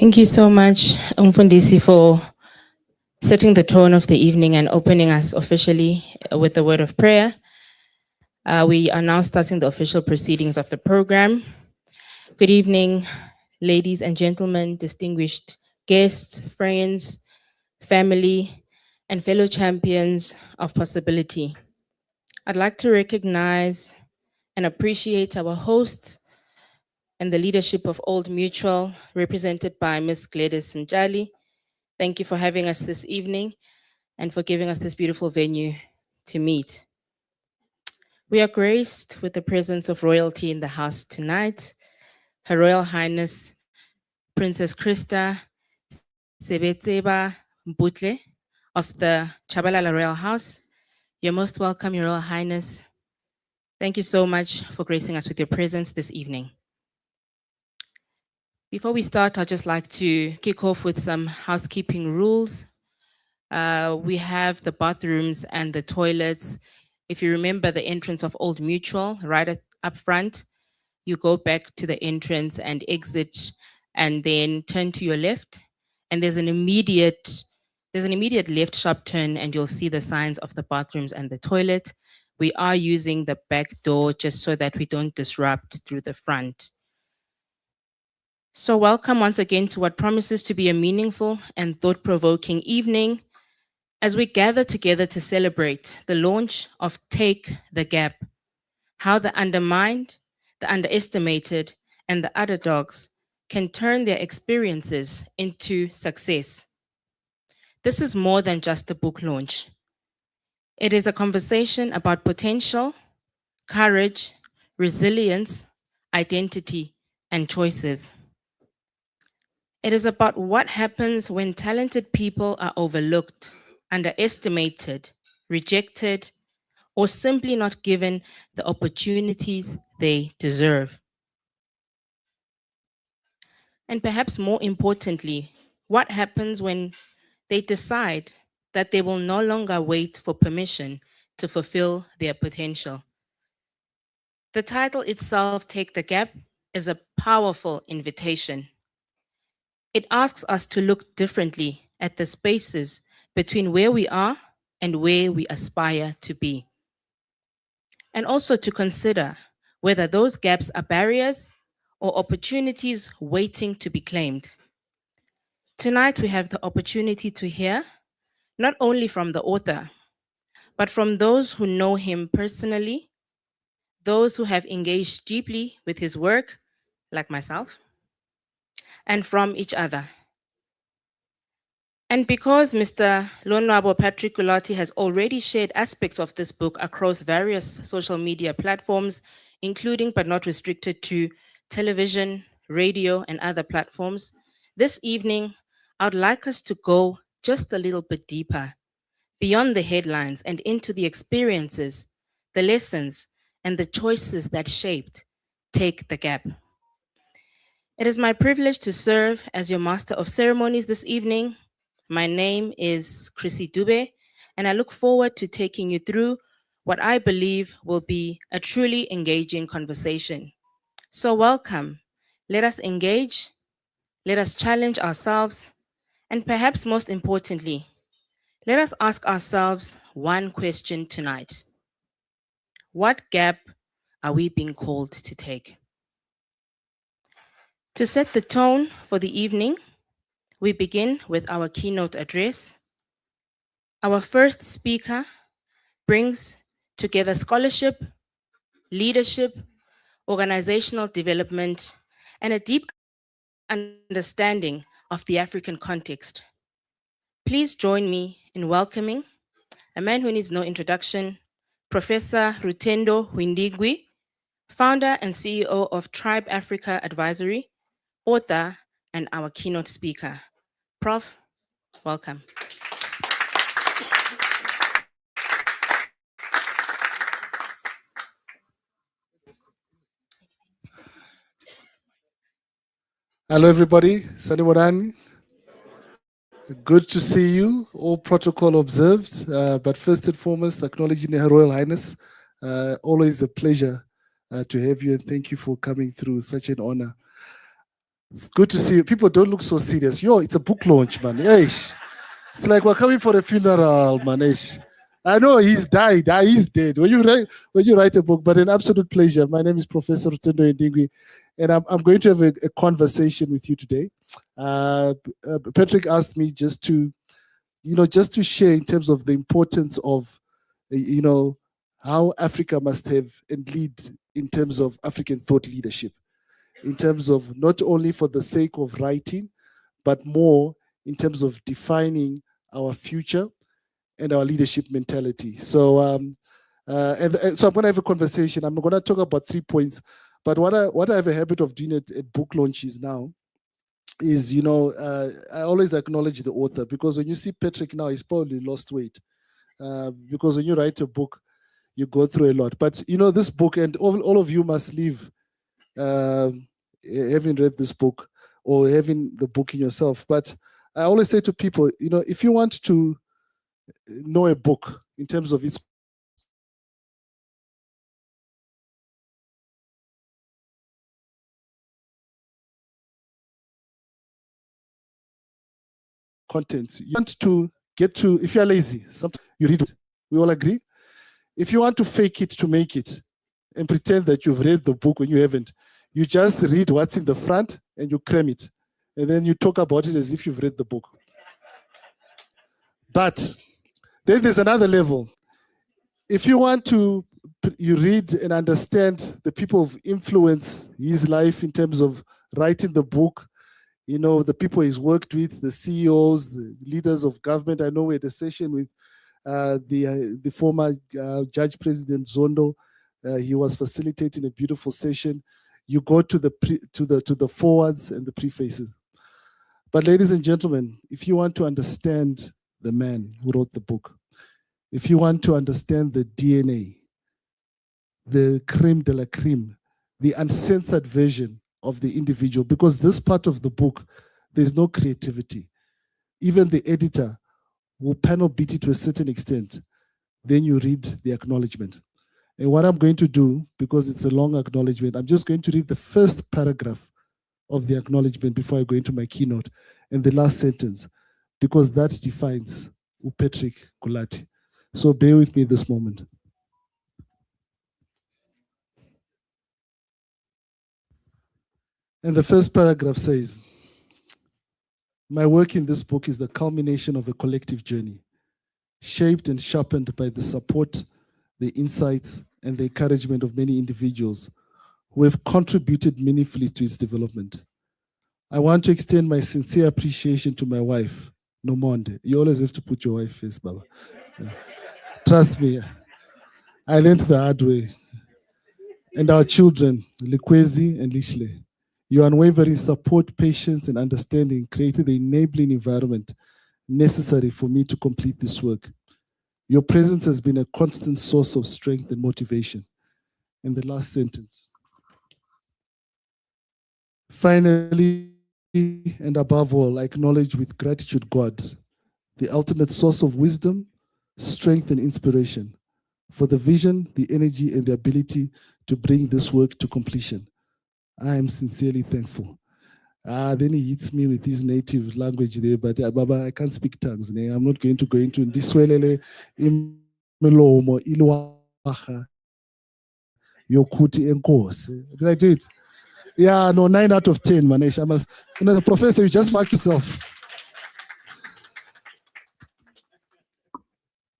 Thank you so much, Umfundisi, for setting the tone of the evening and opening us officially with the word of prayer. We are now starting the official proceedings of the program. Good evening, ladies and gentlemen, distinguished guests, friends, family, and fellow champions of possibility. I'd like to recognize and appreciate our hosts and the leadership of Old Mutual, represented by Ms. Gladys Mjali. Thank you for having us this evening and for giving us this beautiful venue to meet. We are graced with the presence of royalty in the house tonight. Her Royal Highness Princess Krista Sebetseba Mbutle of the Chabalala Royal House. You're most welcome, Your Royal Highness. Thank you so much for gracing us with your presence this evening. Before we start, I'd just like to kick off with some housekeeping rules. We have the bathrooms and the toilets. If you remember the entrance of Old Mutual, right up front, you go back to the entrance and exit and then turn to your left. And there's an immediate left sharp turn and you'll see the signs of the bathrooms and the toilet. We are using the back door just so that we don't disrupt through the front. So welcome once again to what promises to be a meaningful and thought-provoking evening as we gather together to celebrate the launch of Take the Gap, how the undermined, the underestimated, and the underdogs can turn their experiences into success. This is more than just a book launch. It is a conversation about potential, courage, resilience, identity, and choices. It is about what happens when talented people are overlooked, underestimated, rejected, or simply not given the opportunities they deserve. And perhaps more importantly, what happens when they decide that they will no longer wait for permission to fulfill their potential. The title itself, Take the Gap, is a powerful invitation. It asks us to look differently at the spaces between where we are and where we aspire to be. And also to consider whether those gaps are barriers or opportunities waiting to be claimed. Tonight, we have the opportunity to hear not only from the author, but from those who know him personally, those who have engaged deeply with his work, like myself, and from each other. And because Mr. Lonwabo Patrick Gulati has already shared aspects of this book across various social media platforms, including but not restricted to television, radio, and other platforms, this evening, I would like us to go just a little bit deeper, beyond the headlines and into the experiences, the lessons, and the choices that shaped Take the Gap. It is my privilege to serve as your master of ceremonies this evening. My name is Chrissy Dube, and I look forward to taking you through what I believe will be a truly engaging conversation. So welcome. Let us engage, let us challenge ourselves, and perhaps most importantly, let us ask ourselves one question tonight. What gap are we being called to take? To set the tone for the evening, we begin with our keynote address. Our first speaker brings together scholarship, leadership, organizational development, and a deep understanding of the African context. Please join me in welcoming a man who needs no introduction, Professor Rutendo Huindigwi, founder and CEO of Tribe Africa Advisory, author, and our keynote speaker. Prof, welcome. Hello, everybody. Saniwarani. Good to see you. All protocol observed. But first and foremost, acknowledging Her Royal Highness. Always a pleasure to have you, and thank you for coming through. Such an honor. It's good to see you. People don't look so serious. Yo, it's a book launch, man. Eish. It's like we're coming for a funeral, man. Eish. I know he's died. He's dead. When you write a book, but an absolute pleasure. My name is Professor Rutendo Ndingwi, and I'm going to have a conversation with you today. Patrick asked me just to share in terms of the importance of, how Africa must have and lead in terms of African thought leadership, in terms of not only for the sake of writing, but more in terms of defining our future and our leadership mentality. So, so I'm going to have a conversation. I'm going to talk about 3 points. But what I have a habit of doing at book launches now is, I always acknowledge the author, because when you see Patrick now, he's probably lost weight. Because when you write a book, you go through a lot. But, this book, and all of you must leave having read this book or having the book in yourself. But I always say to people, if you want to know a book in terms of its contents, you want to get to, if you're lazy, sometimes you read it. We all agree? If you want to fake it to make it and pretend that you've read the book when you haven't, you just read what's in the front and you cram it. And then you talk about it as if you've read the book. But then there's another level. If you want to, you read and understand the people of influence his life in terms of writing the book, the people he's worked with, the CEOs, the leaders of government. I know we had a session with the former Judge President Zondo. He was facilitating a beautiful session. You go to the forwards and the prefaces. But ladies and gentlemen, if you want to understand the man who wrote the book, if you want to understand the DNA, the creme de la creme, the uncensored version of the individual, because this part of the book, there's no creativity. Even the editor will panel beat it to a certain extent. Then you read the acknowledgement. And what I'm going to do, because it's a long acknowledgement, I'm just going to read the first paragraph of the acknowledgement before I go into my keynote, and the last sentence, because that defines Patrick Gulati. So bear with me this moment. And the first paragraph says, my work in this book is the culmination of a collective journey, shaped and sharpened by the support, the insights, and the encouragement of many individuals who have contributed meaningfully to its development. I want to extend my sincere appreciation to my wife, Nomonde. You always have to put your wife first, Baba. Yeah. Trust me, I learned the hard way. And our children, Likwezi and Lishle. Your unwavering support, patience, and understanding created the enabling environment necessary for me to complete this work. Your presence has been a constant source of strength and motivation. And the last sentence. Finally, and above all, I acknowledge with gratitude God, the ultimate source of wisdom, strength, and inspiration, for the vision, the energy, and the ability to bring this work to completion. I am sincerely thankful. Then he hits me with his native language there, but Baba, I can't speak tongues. I'm not going to go into this. Did I do it? Yeah, no, 9 out of 10, Manesh. I must, the professor, you just mark yourself.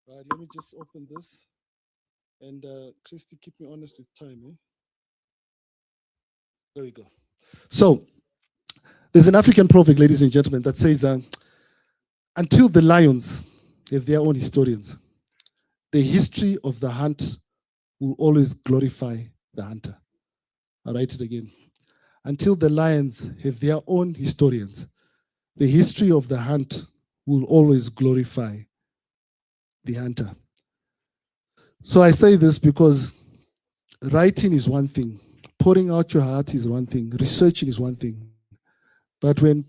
Right, let me just open this. And Christy, keep me honest with time. Eh? There we go. So, there's an African proverb, ladies and gentlemen, that says, until the lions have their own historians, the history of the hunt will always glorify the hunter. I'll write it again. Until the lions have their own historians, the history of the hunt will always glorify the hunter. So I say this because writing is one thing, pouring out your heart is one thing, researching is one thing. But when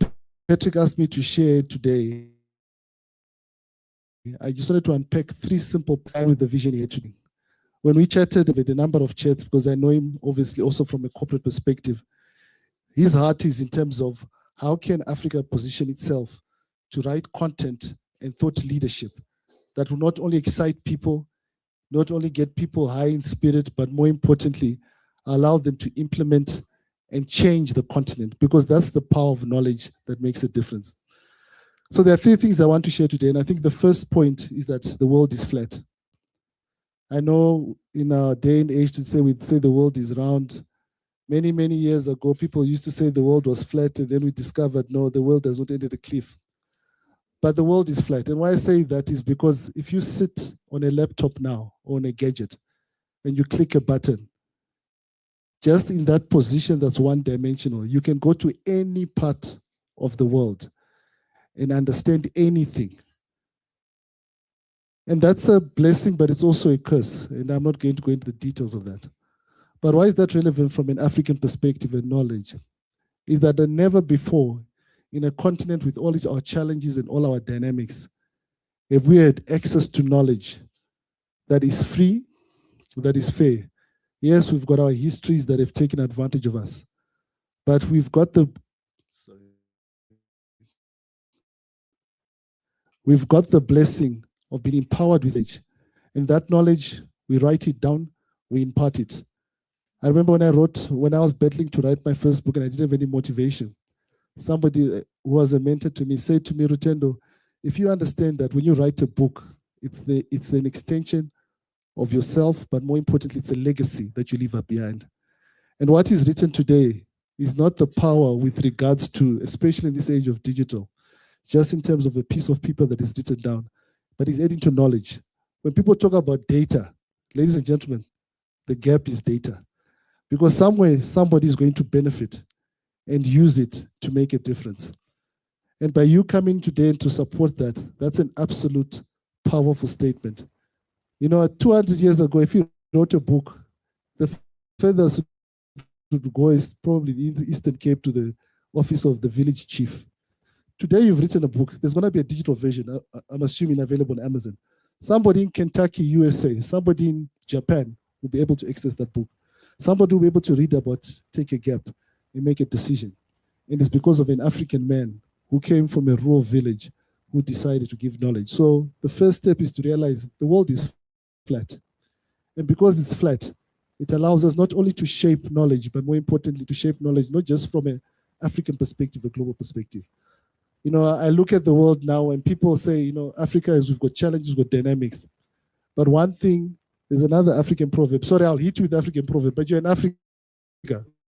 Patrick asked me to share today, I just wanted to unpack 3 simple points with the vision he had today. When we chatted with a number of chats, because I know him obviously also from a corporate perspective, His heart is in terms of how can Africa position itself to write content and thought leadership that will not only excite people, not only get people high in spirit, but more importantly, allow them to implement and change the continent, because that's the power of knowledge that makes a difference. So there are 3 things I want to share today, and I think the first point is that the world is flat. I know in our day and age we'd say the world is round. Many, many years ago, people used to say the world was flat, and then we discovered, no, the world has not ended a cliff. But the world is flat. And why I say that is because if you sit on a laptop now, or on a gadget, and you click a button, just in that position that's one-dimensional, you can go to any part of the world and understand anything. And that's a blessing, but it's also a curse. And I'm not going to go into the details of that. But why is that relevant from an African perspective and knowledge? Is that never before, in a continent with all our challenges and all our dynamics, have we had access to knowledge that is free, that is fair. Yes, we've got our histories that have taken advantage of us, but we've got the blessing of being empowered with it. And that knowledge, we write it down, we impart it. I remember when I was battling to write my first book and I didn't have any motivation, somebody who was a mentor to me said to me, Rutendo, if you understand that when you write a book, it's an extension of yourself, but more importantly, it's a legacy that you leave up behind. And what is written today is not the power with regards to, especially in this age of digital, just in terms of a piece of paper that is written down, but it's adding to knowledge. When people talk about data, ladies and gentlemen, the gap is data. Because somewhere, somebody is going to benefit and use it to make a difference. And by you coming today and to support that, that's an absolute powerful statement. 200 years ago, if you wrote a book, the furthest to go is probably in the Eastern Cape to the office of the village chief. Today, you've written a book. There's going to be a digital version, I'm assuming available on Amazon. Somebody in Kentucky, USA, somebody in Japan will be able to access that book. Somebody will be able to read about Take a Gap and make a decision. And it's because of an African man who came from a rural village who decided to give knowledge. So the first step is to realize the world is flat. And because it's flat, it allows us not only to shape knowledge, but more importantly, to shape knowledge, not just from an African perspective, a global perspective. I look at the world now and people say, Africa we've got challenges, we've got dynamics. But one thing, there's another African proverb. Sorry, I'll hit you with African proverb, but you're in Africa,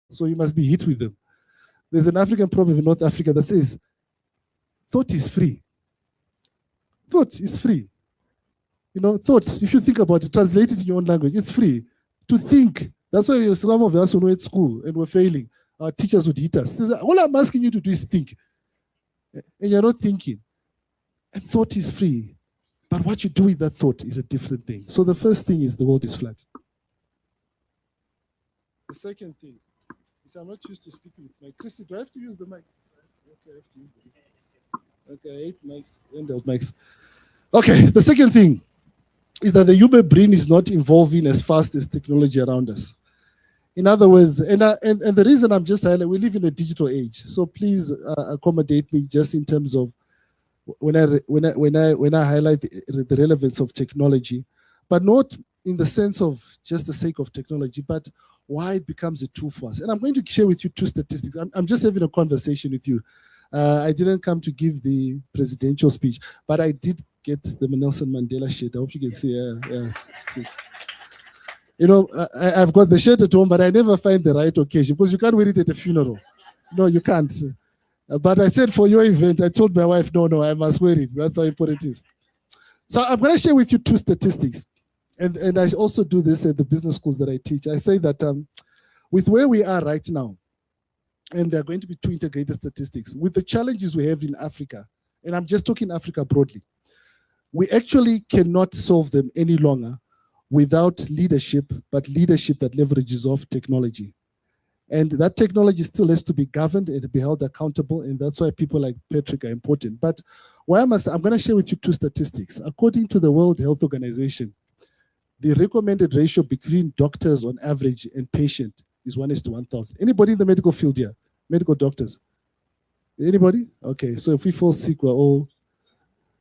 so you must be hit with them. There's an African proverb in North Africa that says, thought is free. Thought is free. Thought, if you think about it, translate it in your own language, it's free. To think. That's why some of us when we're at school and we're failing, our teachers would hit us. All I'm asking you to do is think. And you're not thinking. And thought is free. But what you do with that thought is a different thing. So the first thing is the world is flat. The second thing is I'm not used to speaking with mic. Christy, do I have to use the mic? Okay, I have to use the mic. Okay, 8 mics, handheld mics. Okay, the second thing is that the human brain is not evolving as fast as technology around us. In other words, and the reason I'm just highlighting, we live in a digital age. So please accommodate me just in terms of when I highlight the relevance of technology, but not in the sense of just the sake of technology, but why it becomes a tool for us. And I'm going to share with you 2 statistics. I'm just having a conversation with you. I didn't come to give the presidential speech, but I did get the Nelson Mandela shirt. I hope you can see. I've got the shirt at home, but I never find the right occasion because you can't wear it at a funeral. No, you can't. But I said for your event, I told my wife, no, I must wear it. That's how important it is. So I'm going to share with you 2 statistics. And I also do this at the business schools that I teach. I say that with where we are right now, and there are going to be 2 integrated statistics, with the challenges we have in Africa, and I'm just talking Africa broadly, we actually cannot solve them any longer without leadership, but leadership that leverages off technology. And that technology still has to be governed and be held accountable, and that's why people like Patrick are important. But I'm going to share with you 2 statistics. According to the World Health Organization, the recommended ratio between doctors on average and patient is 1:1,000. Anybody in the medical field here? Medical doctors. Anybody? Okay, so if we fall sick, we're all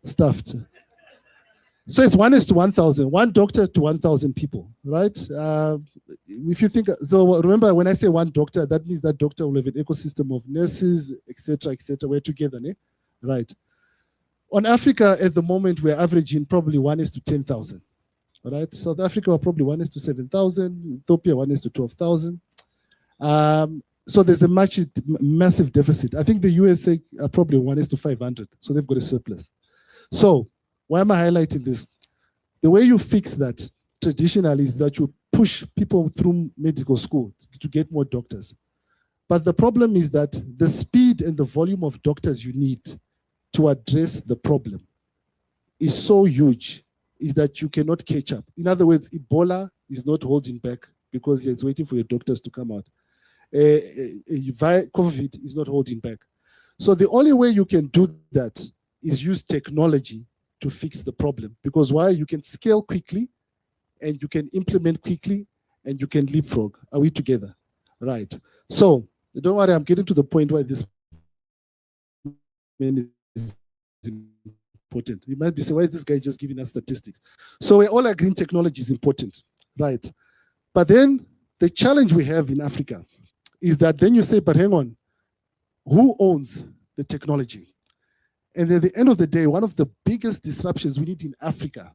stuffed. So it's 1:1,000, one doctor to 1,000 people, right? If you think, so remember when I say one doctor, that means that doctor will have an ecosystem of nurses, etc., etc. We're together, né? Right? On Africa at the moment, we're averaging probably 1:10,000, right? South Africa are probably 1:7,000, Ethiopia 1:12,000. So there's a massive deficit. I think the USA are probably 1:500, so they've got a surplus. So why am I highlighting this? The way you fix that traditionally is that you push people through medical school to get more doctors. But the problem is that the speed and the volume of doctors you need to address the problem is so huge, is that you cannot catch up. In other words, Ebola is not holding back because it's waiting for your doctors to come out. COVID is not holding back. So the only way you can do that is use technology to fix the problem. Because why? You can scale quickly and you can implement quickly and you can leapfrog. Are we together? Right. So don't worry, I'm getting to the point why this is important. You might be saying, why is this guy just giving us statistics? So we're all agreeing technology is important, right? But then the challenge we have in Africa is that then you say, but hang on, who owns the technology? And at the end of the day, one of the biggest disruptions we need in Africa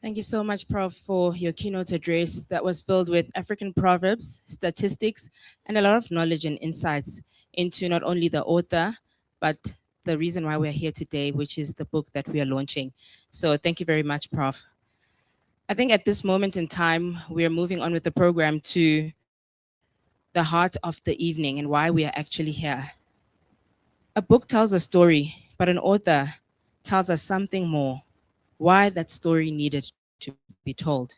Thank you so much, Prof, for your keynote address that was filled with African proverbs, statistics, and a lot of knowledge and insights into not only the author, but the reason why we're here today, which is the book that we are launching. So thank you very much, Prof. I think at this moment in time, we are moving on with the program to the heart of the evening and why we are actually here. A book tells a story, but an author tells us something more, why that story needed to be told.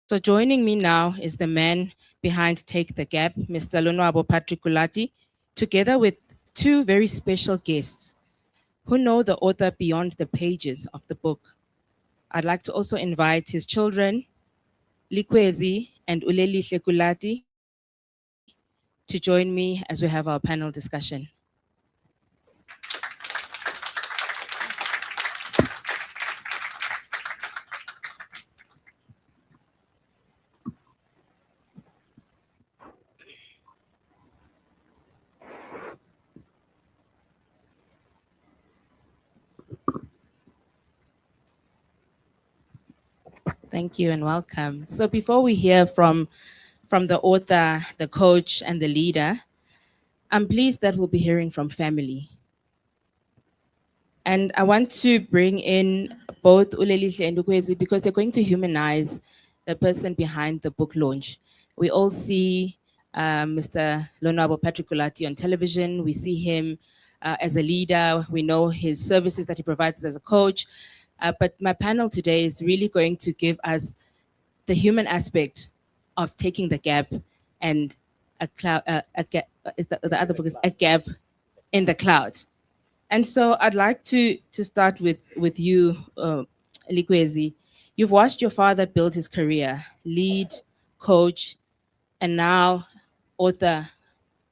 So joining me now is the man behind Take the Gap, Mr. Lonwabo Patriculati, together with two very special guests who know the author beyond the pages of the book. I'd like to also invite his children, Likwezi and Uleli Shekulati, to join me as we have our panel discussion. Thank you and welcome. So before we hear from the author, the coach, and the leader, I'm pleased that we'll be hearing from family. And I want to bring in both Ulelihle and Ukwezi because they're going to humanize the person behind the book launch. We all see Mr. Lonwabo Patriculati on television. We see him as a leader. We know his services that he provides as a coach. But my panel today is really going to give us the human aspect of taking the gap and a gap. Is the other book is A Gap in the Cloud. And so I'd like to start with you, Likwezi. You've watched your father build his career, lead, coach, and now author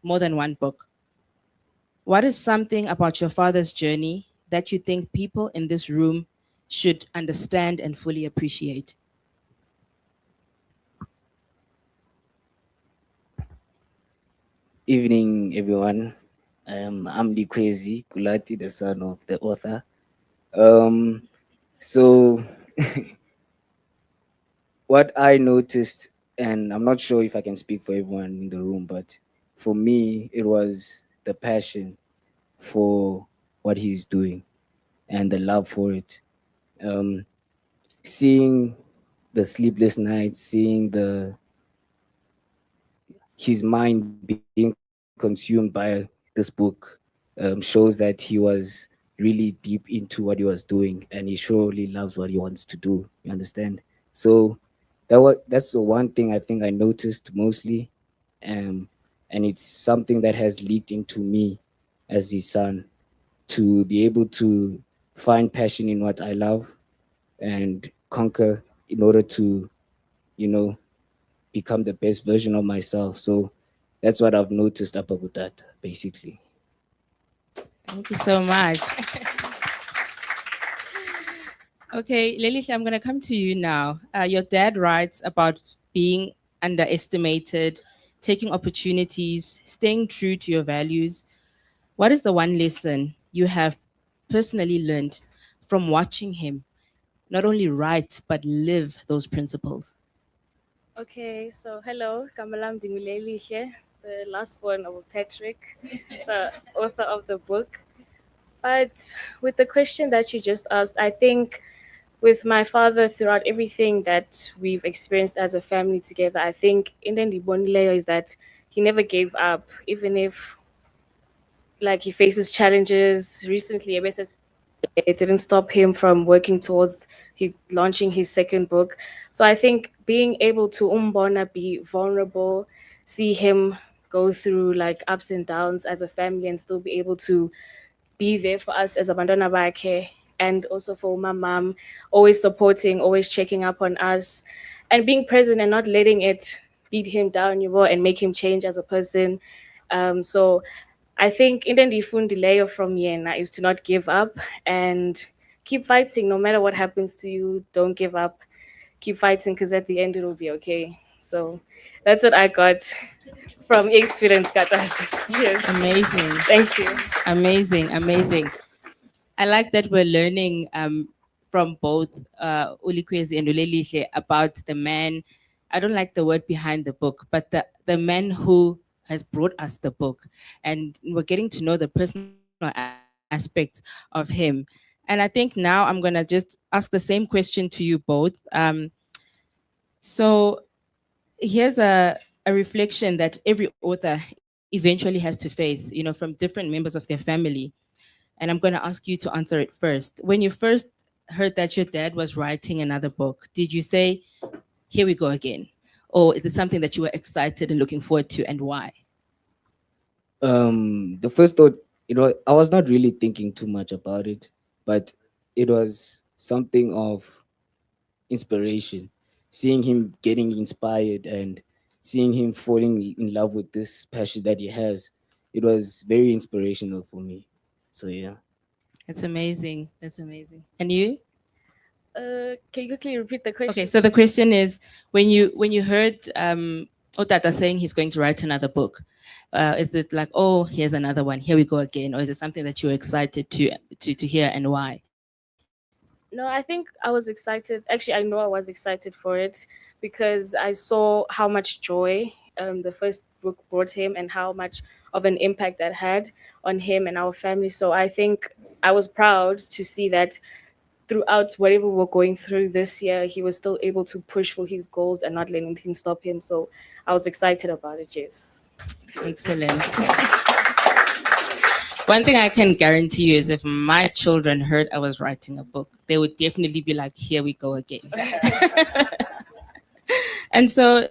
more than one book. What is something about your father's journey that you think people in this room should understand and fully appreciate? Evening, everyone. I'm Likwezi Kulati, the son of the author. So, what I noticed, and I'm not sure if I can speak for everyone in the room, but for me, it was the passion for what he's doing and the love for it. Um, Seeing the sleepless nights, seeing his mind being consumed by this book shows that he was really deep into what he was doing, and he surely loves what he wants to do. You understand? So that's the one thing I think I noticed mostly, and it's something that has leaked into me as his son to be able to find passion in what I love and conquer in order to, you know, become the best version of myself. So that's what I've noticed about that, basically. Thank you so much. Okay, Lelihle, I'm going to come to you now. Your dad writes about being underestimated, taking opportunities, staying true to your values. What is the one lesson you have personally learned from watching him not only write, but live those principles? Okay, so hello, Kamalam Dinguleli here, the last born of Patrick, the author of the book. But with the question that you just asked, I think with my father throughout everything that we've experienced as a family together, I think Indian Libonileo is that he never gave up, even if like he faces challenges. Recently, Ebese it didn't stop him from working towards launching his second book. So I think being able to umbona be vulnerable, see him go through like ups and downs as a family and still be able to be there for us as abantwana bakhe, and also for my mom, always supporting, always checking up on us, and being present and not letting it beat him down, you know, and make him change as a person. So I think in the layer from Yena is to not give up and keep fighting no matter what happens to you. Don't give up. Keep fighting because at the end it will be okay. So that's what I got from experience, got that. Yes. Amazing. Thank you. Amazing. I like that we're learning from both Ulikwezi and Ulelihle about the man. I don't like the word behind the book, but the man who has brought us the book, and we're getting to know the personal aspects of him. And I think now I'm gonna just ask the same question to you both. So here's a reflection that every author eventually has to face, from different members of their family. And I'm going to ask you to answer it first. When you first heard that your dad was writing another book, did you say, here we go again? Or is it something that you were excited and looking forward to, and why? The first thought, I was not really thinking too much about it, but it was something of inspiration, seeing him getting inspired and seeing him falling in love with this passion that he has. It was very inspirational for me. So yeah. That's amazing. That's amazing. And you? Can you quickly repeat the question? Okay, so the question is, when you heard Otata saying he's going to write another book, is it like, oh, here's another one, here we go again, or is it something that you're excited to hear, and why? No, I think I was excited. Actually, I know I was excited for it because I saw how much joy the first book brought him and how much of an impact that had on him and our family. So I think I was proud to see that throughout whatever we're going through this year, he was still able to push for his goals and not let anything stop him. So I was excited about it, yes. Excellent. One thing I can guarantee you is if my children heard I was writing a book, they would definitely be like, here we go again. And so,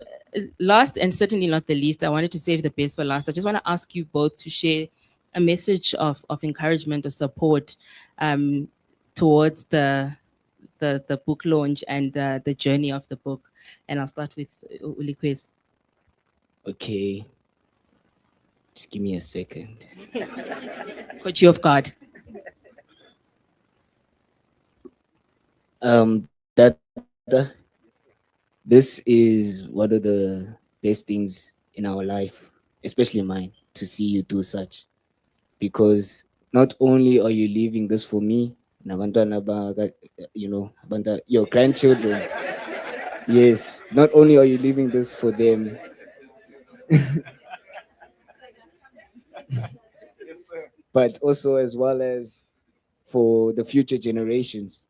last and certainly not the least, I wanted to save the best for last. I just want to ask you both to share a message of encouragement or support towards the book launch and the journey of the book. And I'll start with Ulikwezi. Okay. Just give me a second. Caught you off guard. That this is one of the best things in our life, especially mine, to see you do such. Because not only are you leaving this for me, your grandchildren. Yes, not only are you leaving this for them, but also as well as for the future generations,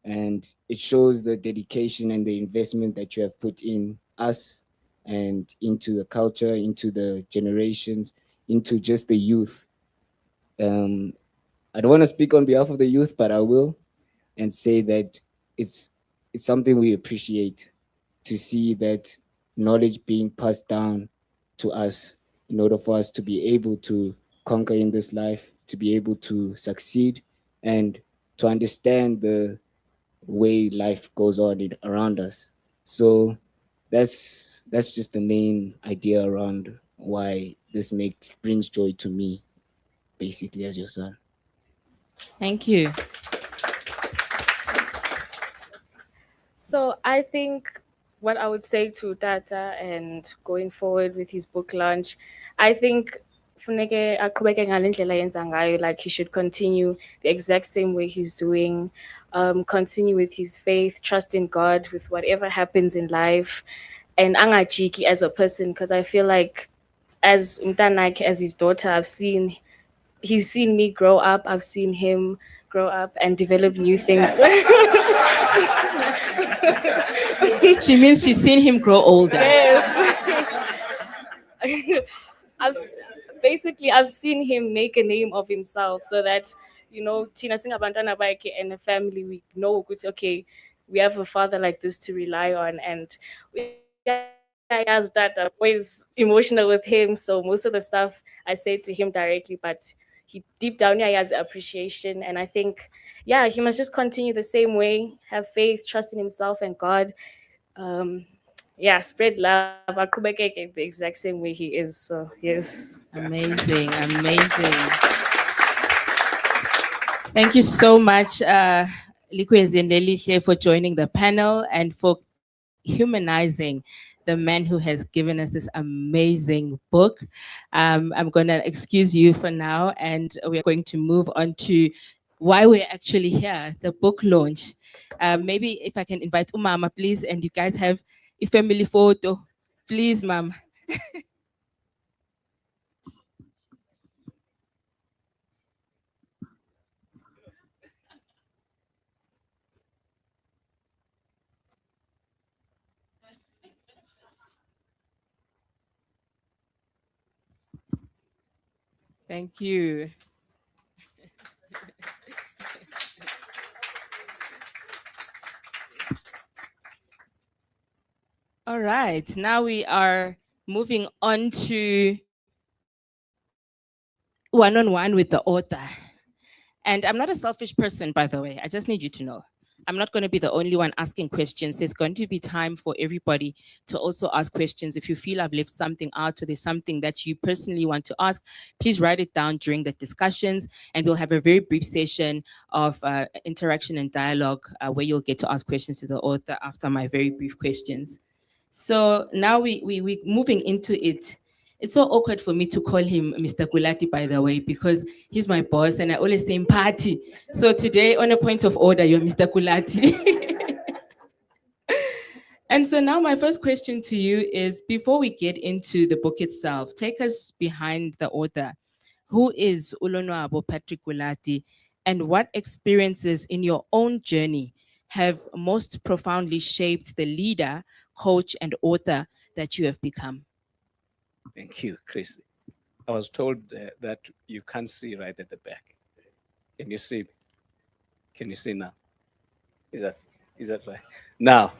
and it shows the dedication and the investment that you have put in us and into the culture, into the generations, into just the youth. I don't want to speak on behalf of the youth, but I will, and say that it's something we appreciate, to see that knowledge being passed down to us in order for us to be able to conquer in this life, to be able to succeed, and to understand the way life goes on around us. So that's just the main idea around why this brings joy to me, basically, as your son. Thank you. So I think what I would say to Tata and going forward with his book launch, I think funeke aqhubeke ngale ndlela ayenza ngayo, like he should continue the exact same way he's doing, continue with his faith, trust in God with whatever happens in life, and angajiki as a person, because I feel like as umntanakhe, as his daughter, he's seen me grow up, I've seen him grow up and develop new things. She means she's seen him grow older. Yes. I've seen him make a name of himself, so that Tina Singabantana Baike and the family, we know good, okay, we have a father like this to rely on. And as that I'm always emotional with him, so most of the stuff I say to him directly, but he deep down he has appreciation. And I think he must just continue the same way, have faith, trust in himself and God. Spread love. Akubekeke the exact same way he is. So yes. Amazing. Thank you so much, Likwezi and Lelihle, for joining the panel and for humanizing the man who has given us this amazing book. I'm going to excuse you for now, and we're going to move on to why we're actually here, the book launch. Maybe if I can invite Umama, please, and you guys have a family photo. Please, Mom. Thank you. All right, now we are moving on to one-on-one with the author. And I'm not a selfish person, by the way. I just need you to know. I'm not going to be the only one asking questions. There's going to be time for everybody to also ask questions. If you feel I've left something out or there's something that you personally want to ask, please write it down during the discussions. And we'll have a very brief session of interaction and dialogue where you'll get to ask questions to the author after my very brief questions. So now we're moving into it. It's so awkward for me to call him Mr. Kulati, by the way, because he's my boss and I always say party. So today, on a point of order, you're Mr. Kulati. And so now my first question to you is, before we get into the book itself, take us behind the author. Who is Ulonwabo Patrick Kulati, and what experiences in your own journey have most profoundly shaped the leader, coach, and author that you have become? Thank you, Chris. I was told that you can't see right at the back. Can you see? Can you see now? Is that right? Now,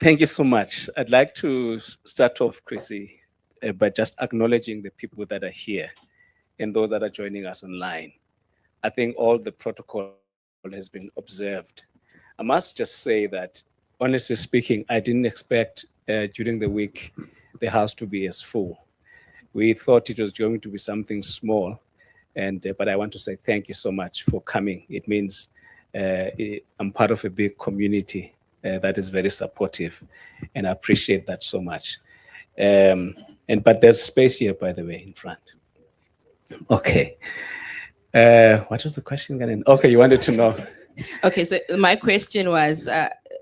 thank you so much. I'd like to start off, Chrissy, by just acknowledging the people that are here and those that are joining us online. I think all the protocol has been observed. I must just say that, honestly speaking, I didn't expect during the week the house to be as full. We thought it was going to be something small, but I want to say thank you so much for coming. It means I'm part of a big community that is very supportive, and I appreciate that so much. But there's space here, by the way, in front. Okay. What was the question again? Okay, you wanted to know. Okay, so my question was,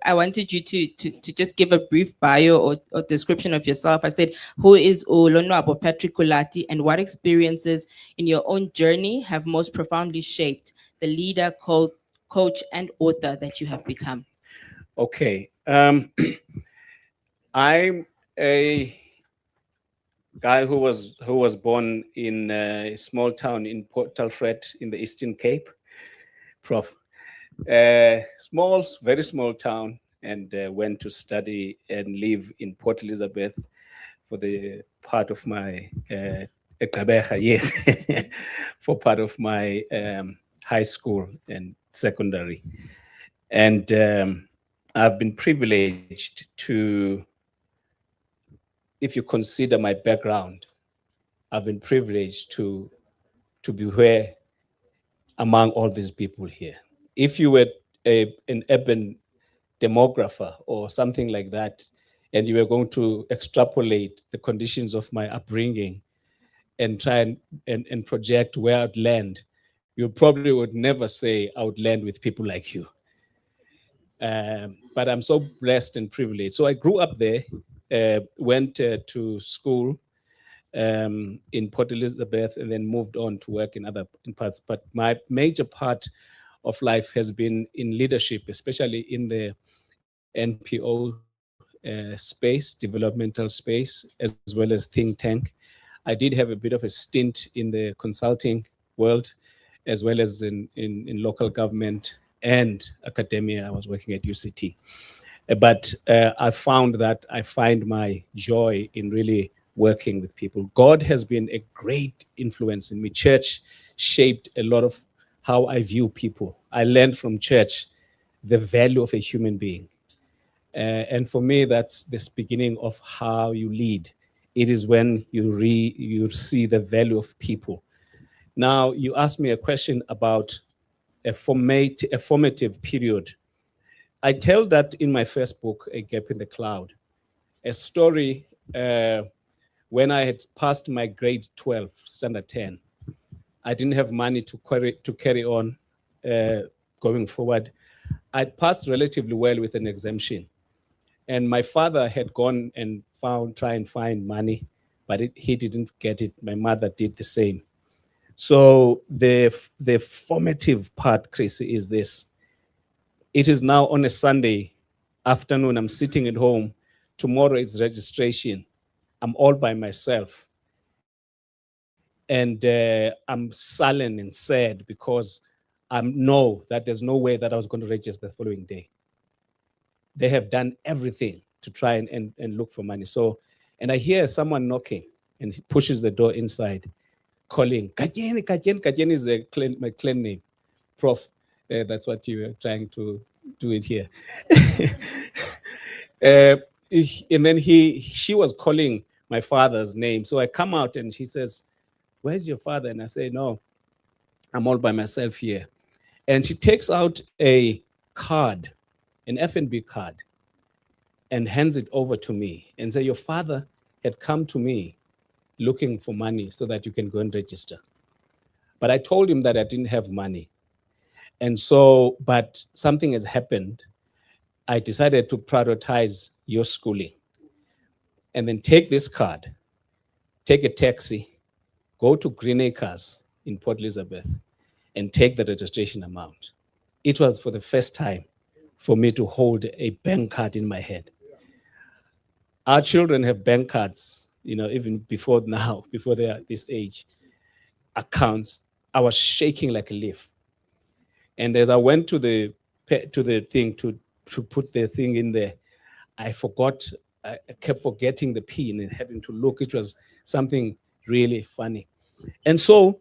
I wanted you to just give a brief bio or description of yourself. I said, who is Ulonwabo Patrick Kulati, and what experiences in your own journey have most profoundly shaped the leader, coach, and author that you have become? Okay. I'm a guy who was born in a small town in Port Alfred in the Eastern Cape, Prof. Small, very small town, and went to study and live in Port Elizabeth for the part of my yes, for part of my high school and secondary, and I've been privileged to, if you consider my background, I've been privileged to be where among all these people here. If you were an urban demographer or something like that, and you were going to extrapolate the conditions of my upbringing and try and project where I'd land, you probably would never say I would land with people like you. But I'm so blessed and privileged. So I grew up there, went to school in Port Elizabeth, and then moved on to work in parts. But my major part of life has been in leadership, especially in the NPO space, developmental space, as well as think tank. I did have a bit of a stint in the consulting world, as well as in local government and academia. I was working at UCT. But I found that I find my joy in really working with people. God has been a great influence in me. Church shaped a lot of how I view people. I learned from church the value of a human being. And for me, that's the beginning of how you lead. It is when you see the value of people. Now, you asked me a question about a formative period. I tell that in my first book, A Gap in the Cloud, a story when I had passed my grade 12, standard 10. I didn't have money to carry on going forward. I passed relatively well with an exemption. And my father had gone and try and find money, but he didn't get it. My mother did the same. So the formative part, Chris, is this. It is now on a Sunday afternoon. I'm sitting at home. Tomorrow is registration. I'm all by myself. And I'm sullen and sad because I know that there's no way that I was going to register the following day. They have done everything to try and look for money. So, and I hear someone knocking and he pushes the door inside, calling, Kajeni, Kajeni. Kajeni is my clan name. Prof, that's what you were trying to do it here. And then she was calling my father's name. So I come out and she says, where's your father? And I say, no, I'm all by myself here. And she takes out a card, an F&B card, and hands it over to me and say, your father had come to me looking for money so that you can go and register. But I told him that I didn't have money. And so, but something has happened. I decided to prioritize your schooling and then take this card, take a taxi, go to Green Acres in Port Elizabeth and take the registration amount. It was for the first time for me to hold a bank card in my hand. Our children have bank cards, even before now, before they are this age, accounts. I was shaking like a leaf. And as I went to the thing to put the thing in there, I kept forgetting the pin and having to look. It was something really funny. And so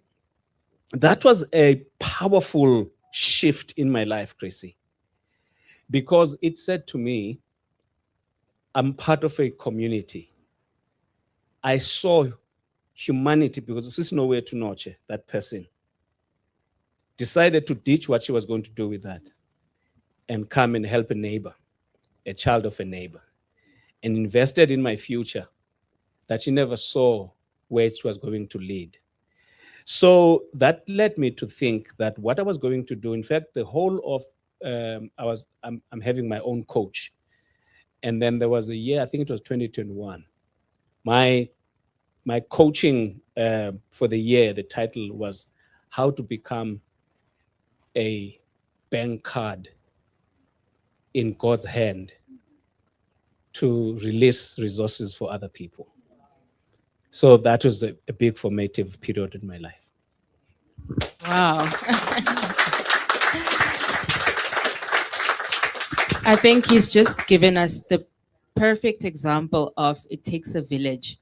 that was a powerful shift in my life, Chrissy, because it said to me, I'm part of a community. I saw humanity, because there's nowhere to nurture that person, decided to ditch what she was going to do with that and come and help a neighbor, a child of a neighbor, and invested in my future that she never saw where it was going to lead. So that led me to think that what I was going to do, in fact, the whole of, I'm having my own coach. And then there was a year, I think it was 2021. My coaching for the year, the title was How to Become a Bank Card in God's Hand to Release Resources for Other People. So that was a big formative period in my life. Wow. I think he's just given us the perfect example of it takes a village.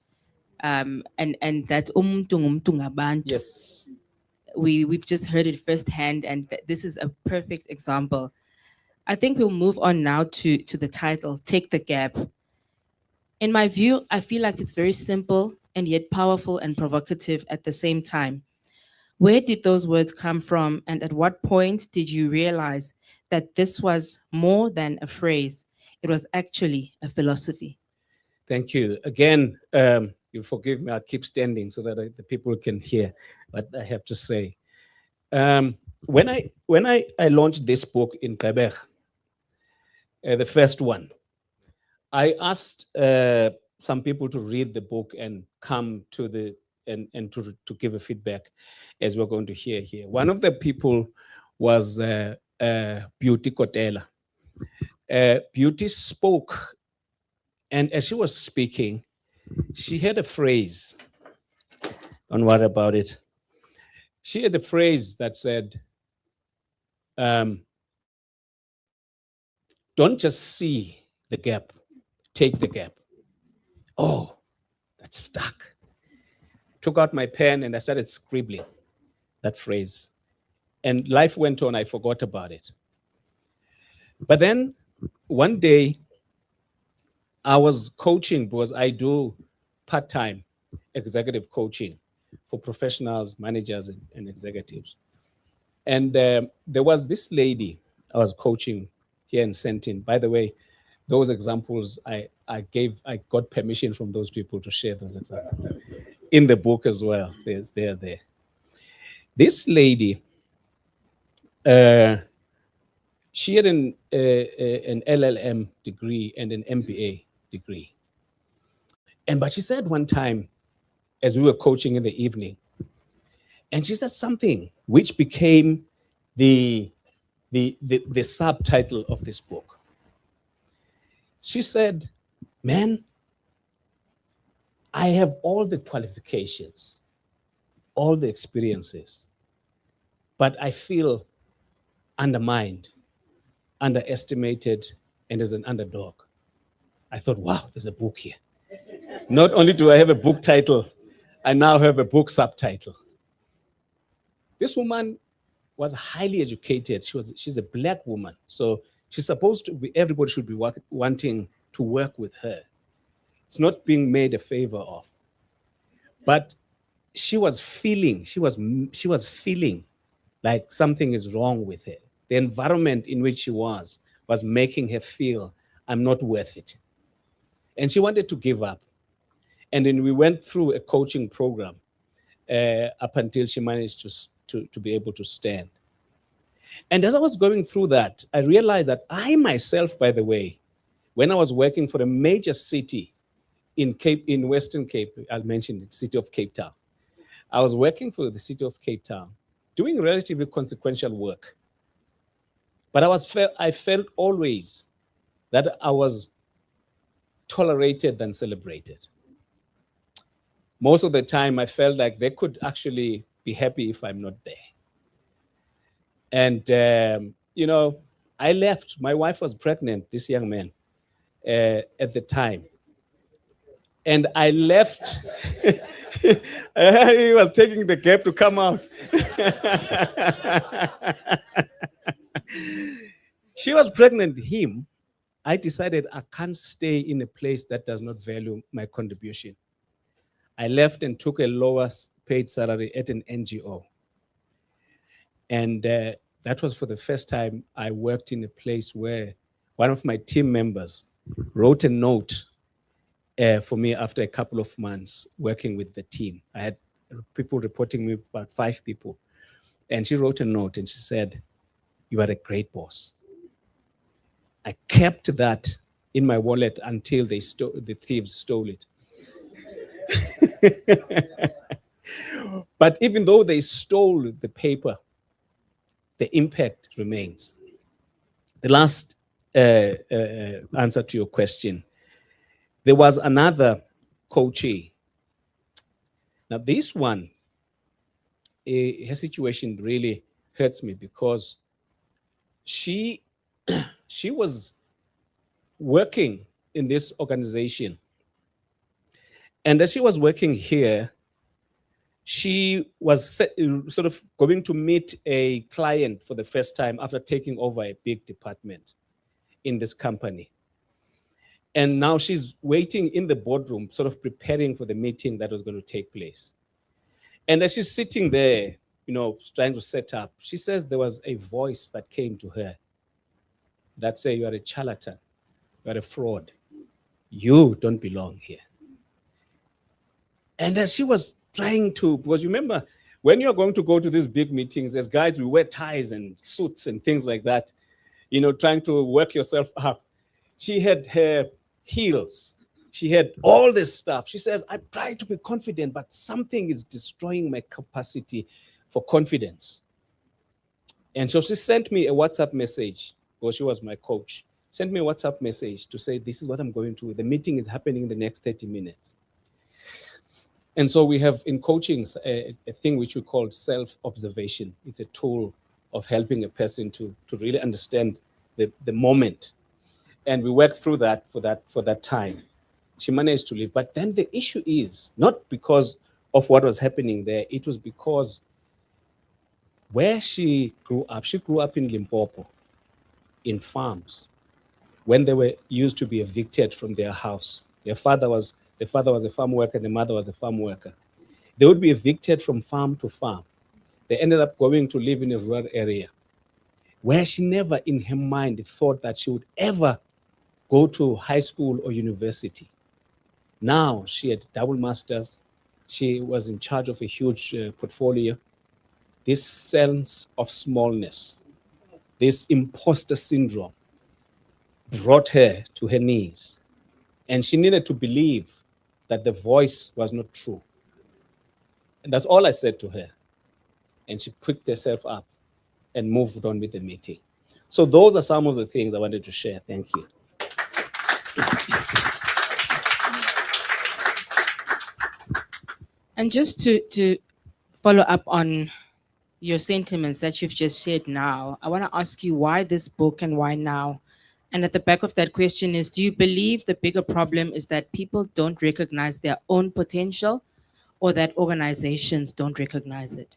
And that umuntu ngumuntu ngabantu. Yes. We've just heard it firsthand, and this is a perfect example. I think we'll move on now to the title, Take the Gap. In my view, I feel like it's very simple and yet powerful and provocative at the same time. Where did those words come from, and at what point did you realize that this was more than a phrase? It was actually a philosophy. Thank you. Again, you forgive me, I'll keep standing so that the people can hear what I have to say. When I launched this book in Quebec, the first one, I asked some people to read the book and come to and to give a feedback, as we're going to hear here. One of the people was Beauty Kotela. Beauty spoke, and as she was speaking, she had a phrase. Don't worry about it. She had a phrase that said, don't just see the gap, take the gap. Oh, that stuck. Took out my pen and I started scribbling that phrase. And life went on, I forgot about it. But then one day, I was coaching because I do part-time executive coaching for professionals, managers, and executives. And there was this lady I was coaching here in Sentin. By the way, those examples I got permission from those people to share those examples in the book as well. They're there. This lady, she had an LLM degree and an MBA degree. But she said one time, as we were coaching in the evening, and she said something which became the subtitle of this book. She said, man, I have all the qualifications, all the experiences, but I feel undermined, underestimated, and as an underdog. I thought, wow, there's a book here. Not only do I have a book title, I now have a book subtitle. This woman was highly educated. She's a Black woman. So she's supposed to be, everybody should be wanting to work with her. It's not being made a favor of. But she was feeling like something is wrong with her. The environment in which she was making her feel, I'm not worth it. And she wanted to give up. And then we went through a coaching program up until she managed to be able to stand. And as I was going through that, I realized that I myself, by the way, when I was working for a major city in Western Cape, I'll mention the city of Cape Town. I was working for the city of Cape Town, doing relatively consequential work. But I felt always that I was tolerated than celebrated. Most of the time, I felt like they could actually be happy if I'm not there. And, I left. My wife was pregnant, this young man, at the time. And I left. He was taking the gap to come out. She was pregnant, him. I decided I can't stay in a place that does not value my contribution. I left and took a lower paid salary at an NGO. And that was for the first time I worked in a place where one of my team members wrote a note for me after a couple of months working with the team. I had people reporting me, about 5 people. And she wrote a note and she said, "You are a great boss." I kept that in my wallet until the thieves stole it. But even though they stole the paper, the impact remains. The last answer to your question, there was another coachee. Now this one, her situation really hurts me because she was working in this organization. And as she was working here, she was sort of going to meet a client for the first time after taking over a big department in this company. And now she's waiting in the boardroom, sort of preparing for the meeting that was going to take place. And as she's sitting there, trying to set up, she says there was a voice that came to her that said, "You are a charlatan, you are a fraud. You don't belong here." And as she was trying to, because remember, when you're going to go to these big meetings, there's guys who wear ties and suits and things like that, trying to work yourself up. She had her heels. She had all this stuff. She says, "I try to be confident, but something is destroying my capacity for confidence." And so she sent me a WhatsApp message, because she was my coach, sent me a WhatsApp message to say, "This is what I'm going to do. The meeting is happening in the next 30 minutes. And so we have in coaching a thing which we call self-observation. It's a tool of helping a person to really understand the moment. And we worked through that for that time. She managed to leave. But then the issue is not because of what was happening there. It was because where she grew up in Limpopo, in farms, when they were used to be evicted from their house. The father was a farm worker, the mother was a farm worker. They would be evicted from farm to farm. They ended up going to live in a rural area where she never in her mind thought that she would ever go to high school or university. Now she had double masters. She was in charge of a huge portfolio. this sense of smallness, this imposter syndrome, brought her to her knees. And she needed to believe that the voice was not true. And that's all I said to her. And she picked herself up and moved on with the meeting. So those are some of the things I wanted to share. Thank you. And just to follow up on your sentiments that you've just shared now, I want to ask you why this book and why now? And at the back of that question is, do you believe the bigger problem is that people don't recognize their own potential or that organizations don't recognize it?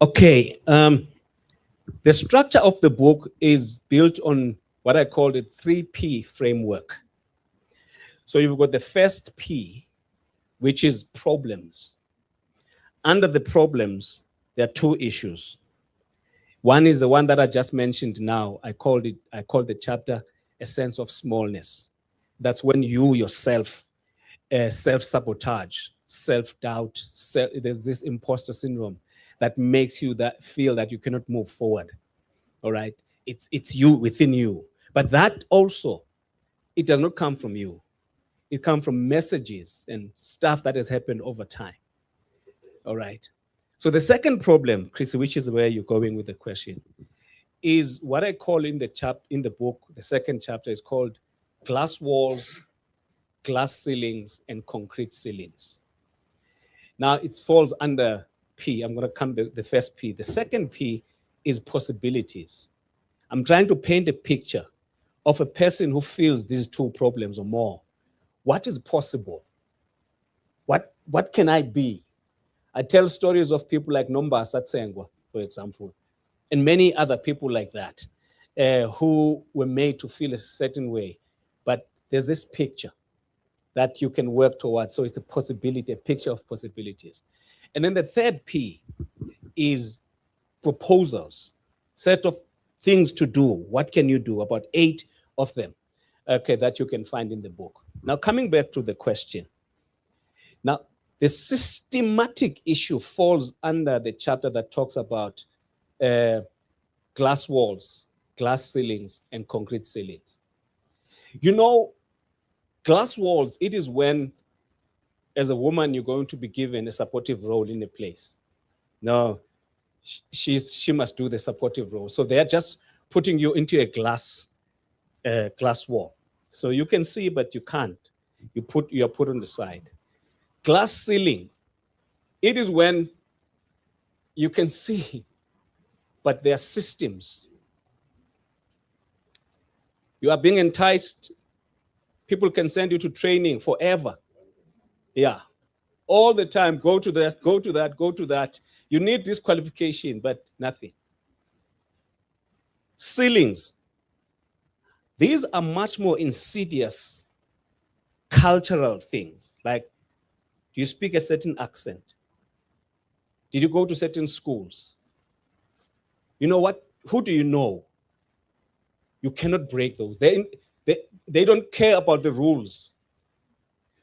Okay. The structure of the book is built on what I call the 3P framework. So you've got the first P, which is problems. Under the problems, there are two issues. One is the one that I just mentioned now. I called the chapter a sense of smallness. That's when you yourself self-sabotage, self-doubt, there's this imposter syndrome that makes you feel that you cannot move forward. All right? It's you within you. But that also, it does not come from you. It comes from messages and stuff that has happened over time. All right? So the second problem, Chrissy, which is where you're going with the question, is what I call in the book, the second chapter is called glass walls, glass ceilings, and concrete ceilings. Now it falls under P. I'm going to come to the first P. The second P is possibilities. I'm trying to paint a picture of a person who feels these two problems or more. What is possible? What can I be? I tell stories of people like Nomba Satsengwa, for example, and many other people like that who were made to feel a certain way. But there's this picture that you can work towards. So it's a possibility, a picture of possibilities. And then the third P is proposals, set of things to do. What can you do? About 8 of them, okay, that you can find in the book. Now, coming back to the question. Now, the systematic issue falls under the chapter that talks about glass walls, glass ceilings, and concrete ceilings. You know, glass walls, it is when, as a woman, you're going to be given a supportive role in a place. No, she must do the supportive role. So they're just putting you into a glass wall. So you can see, but you can't. You are put on the side. Glass ceiling, it is when you can see, but there are systems. You are being enticed. People can send you to training forever. Yeah. All the time, go to that, go to that, go to that. You need this qualification, but nothing. Ceilings. These are much more insidious cultural things. Like, do you speak a certain accent? Did you go to certain schools? You know what? Who do you know? You cannot break those. They don't care about the rules.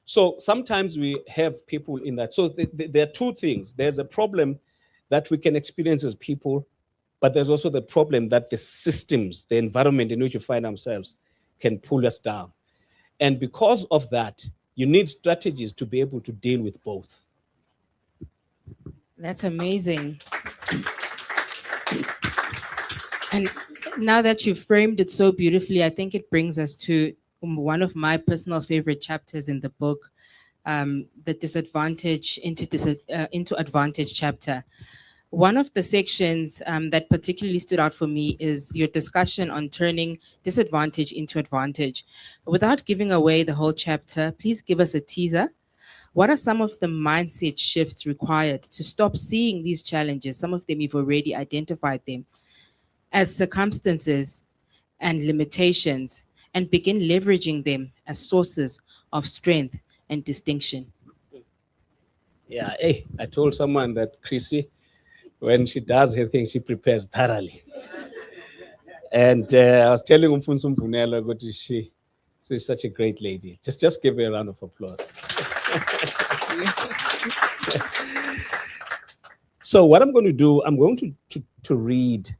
So sometimes we have people in that. So there are two things. There's a problem that we can experience as people, but there's also the problem that the systems, the environment in which we find ourselves can pull us down. And because of that, you need strategies to be able to deal with both. That's amazing. And now that you've framed it so beautifully, I think it brings us to one of my personal favorite chapters in the book, the disadvantage into advantage chapter. One of the sections that particularly stood out for me is your discussion on turning disadvantage into advantage. Without giving away the whole chapter, please give us a teaser. What are some of the mindset shifts required to stop seeing these challenges? Some of them you've already identified them as circumstances and limitations, and begin leveraging them as sources of strength and distinction. Yeah, hey, I told someone that Chrissy, when she does her thing, she prepares thoroughly. And I was telling Umfunsu Mvunelo, she's such a great lady. Just give her a round of applause. So what I'm going to do, I'm going to read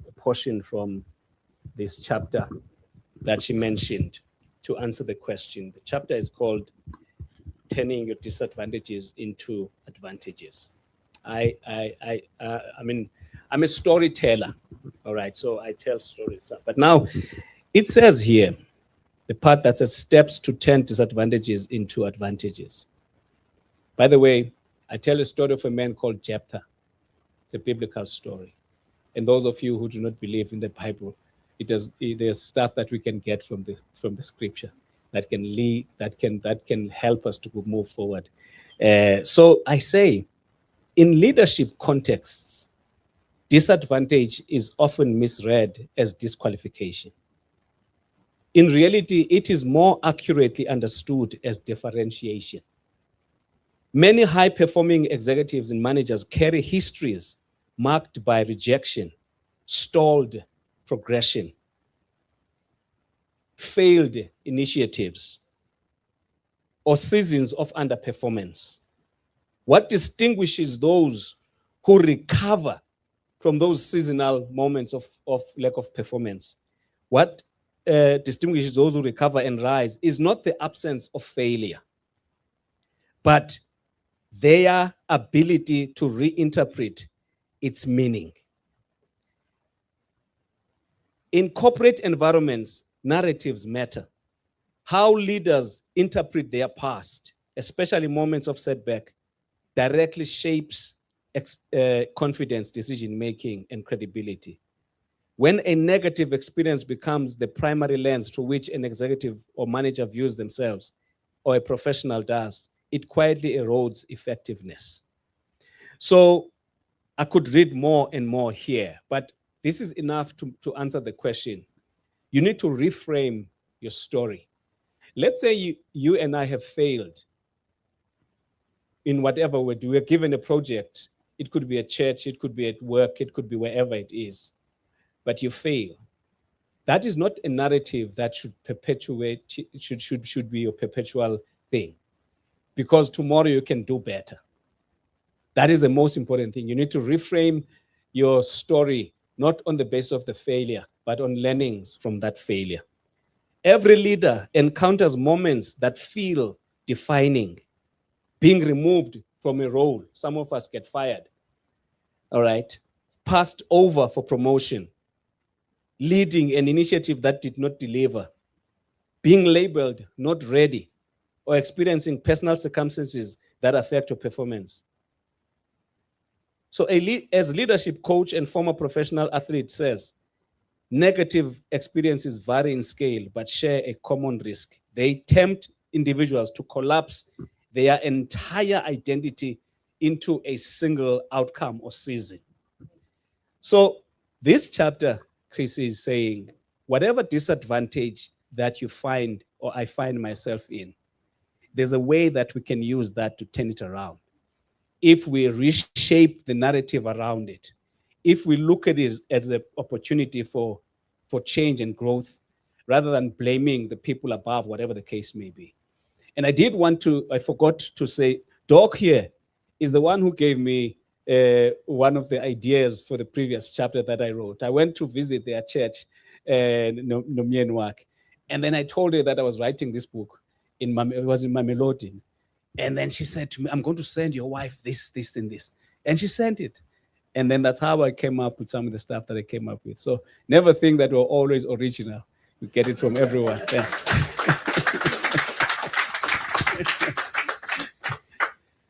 a portion from this chapter that she mentioned to answer the question. The chapter is called Turning Your Disadvantages into Advantages. I mean, I'm a storyteller, all right? So I tell stories. But now it says here, the part that says steps to turn disadvantages into advantages. By the way, I tell a story of a man called Jephthah. It's a biblical story. And those of you who do not believe in the Bible, there's stuff that we can get from the scripture that can lead, that can help us to move forward. So I say, in leadership contexts, disadvantage is often misread as disqualification. In reality, it is more accurately understood as differentiation. Many high-performing executives and managers carry histories marked by rejection, stalled progression, failed initiatives, or seasons of underperformance. What distinguishes those who recover from those seasonal moments of lack of performance? What distinguishes those who recover and rise is not the absence of failure, but their ability to reinterpret its meaning. In corporate environments, narratives matter. How leaders interpret their past, especially moments of setback, directly shapes confidence, decision-making, and credibility. When a negative experience becomes the primary lens through which an executive or manager views themselves, or a professional does, it quietly erodes effectiveness. So I could read more and more here, but this is enough to answer the question. You need to reframe your story. Let's say you and I have failed in whatever we do. We're given a project. It could be a church, it could be at work, it could be wherever it is, but you fail. That is not a narrative that should perpetuate, should be a perpetual thing, because tomorrow you can do better. That is the most important thing. You need to reframe your story, not on the basis of the failure, but on learnings from that failure. Every leader encounters moments that feel defining, being removed from a role. Some of us get fired, all right? Passed over for promotion, leading an initiative that did not deliver, being labeled not ready, or experiencing personal circumstances that affect your performance. So as leadership coach and former professional athlete says, negative experiences vary in scale, but share a common risk. They tempt individuals to collapse their entire identity into a single outcome or season. So this chapter, Chris, is saying, whatever disadvantage that you find or I find myself in, there's a way that we can use that to turn it around. If we reshape the narrative around it, if we look at it as an opportunity for change and growth, rather than blaming the people above, whatever the case may be. And I forgot to say, Doc here is the one who gave me one of the ideas for the previous chapter that I wrote. I went to visit their church, Nomienwak, and then I told her that I was writing this book. It was in Mamelodi. And then she said to me, I'm going to send your wife this, this, and this. And she sent it. And then that's how I came up with some of the stuff that I came up with. So never think that we're always original. You get it from everyone. Thanks.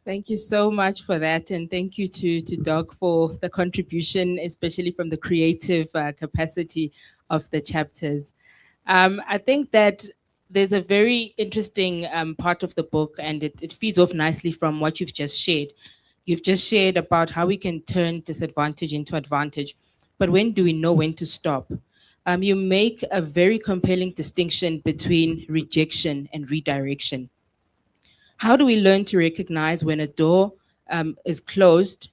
Thank you so much for that. And thank you to Doc for the contribution, especially from the creative capacity of the chapters. I think that there's a very interesting part of the book, and it feeds off nicely from what you've just shared. You've just shared about how we can turn disadvantage into advantage, but when do we know when to stop? You make a very compelling distinction between rejection and redirection. How do we learn to recognize when a door is closed,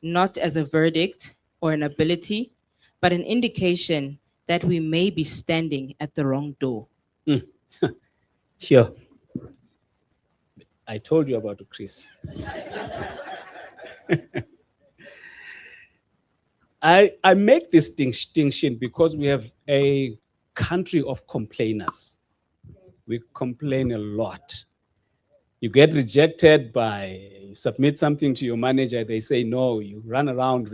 not as a verdict or an ability, but an indication that we may be standing at the wrong door? Sure. I told you about Chris. I make this distinction because we have a country of complainers. We complain a lot. You get rejected by, you submit something to your manager, they say no, you run around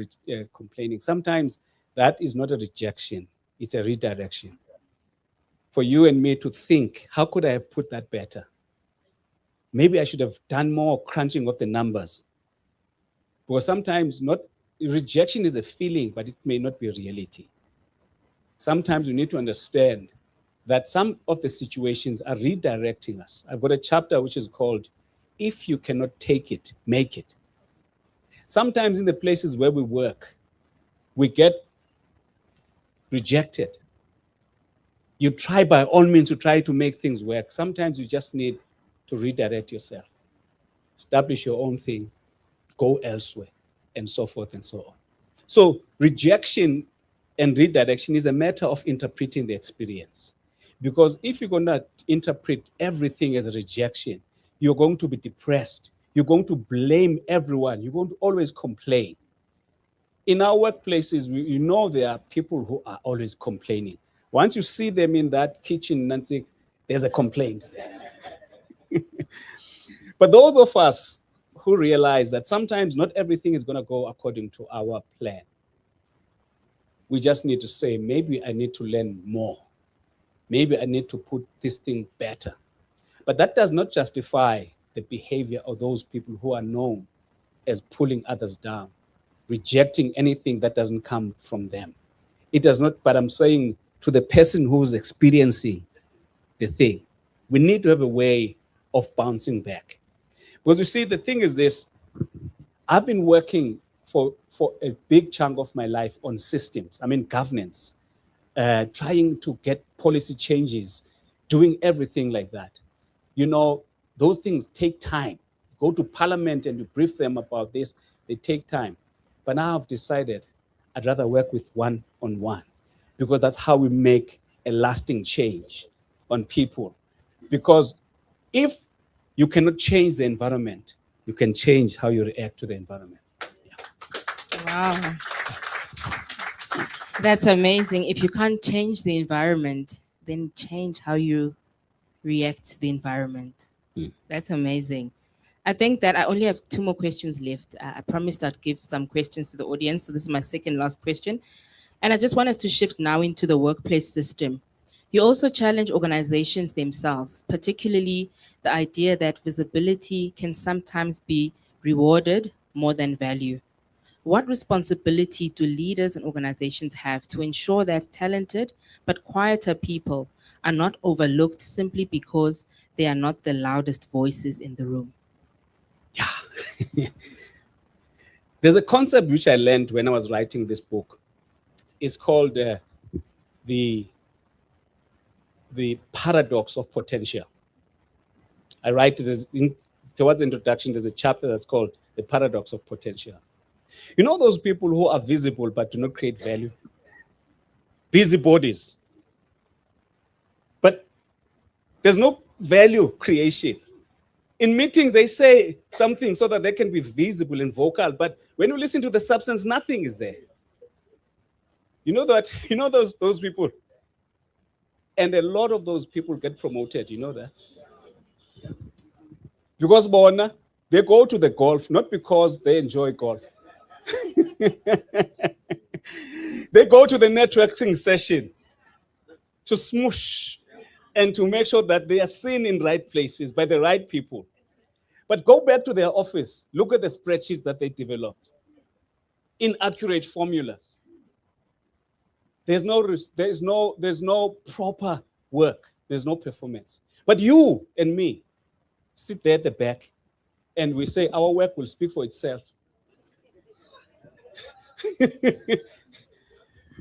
complaining. Sometimes that is not a rejection, it's a redirection. For you and me to think, how could I have put that better? Maybe I should have done more crunching of the numbers. Because sometimes rejection is a feeling, but it may not be reality. Sometimes we need to understand that some of the situations are redirecting us. I've got a chapter which is called, If You Cannot Take It, Make It. Sometimes in the places where we work, we get rejected. You try by all means to try to make things work. Sometimes you just need to redirect yourself, establish your own thing, go elsewhere, and so forth and so on. So rejection and redirection is a matter of interpreting the experience. Because if you're going to interpret everything as a rejection, you're going to be depressed. You're going to blame everyone. You're going to always complain. In our workplaces, you know there are people who are always complaining. Once you see them in that kitchen, Nancy, there's a complaint there. But those of us who realize that sometimes not everything is going to go according to our plan, we just need to say, maybe I need to learn more. Maybe I need to put this thing better. But that does not justify the behavior of those people who are known as pulling others down, rejecting anything that doesn't come from them. It does not, but I'm saying to the person who's experiencing the thing, we need to have a way of bouncing back. Because you see, the thing is this, I've been working for a big chunk of my life on systems, governance, trying to get policy changes, doing everything like that. You know, those things take time. Go to parliament and you brief them about this, they take time. But now I've decided I'd rather work with one-on-one, because that's how we make a lasting change on people. Because if you cannot change the environment, you can change how you react to the environment. Wow. That's amazing. If you can't change the environment, then change how you react to the environment. That's amazing. I think that I only have 2 more questions left. I promised I'd give some questions to the audience. So this is my second last question. And I just want us to shift now into the workplace system. You also challenge organizations themselves, particularly the idea that visibility can sometimes be rewarded more than value. What responsibility do leaders and organizations have to ensure that talented but quieter people are not overlooked simply because they are not the loudest voices in the room? Yeah. There's a concept which I learned when I was writing this book. It's called the paradox of potential. I write towards the introduction, there's a chapter that's called the paradox of potential. You know those people who are visible but do not create value? Busybodies. But there's no value creation. In meetings, they say something so that they can be visible and vocal, but when you listen to the substance, nothing is there. You know that? You know those people? And a lot of those people get promoted, you know that? Because Bona, they go to the golf, not because they enjoy golf. They go to the networking session to smoosh and to make sure that they are seen in right places by the right people. But go back to their office, look at the spreadsheets that they developed. Inaccurate formulas. There's no proper work. There's no performance. But you and me sit there at the back and we say our work will speak for itself.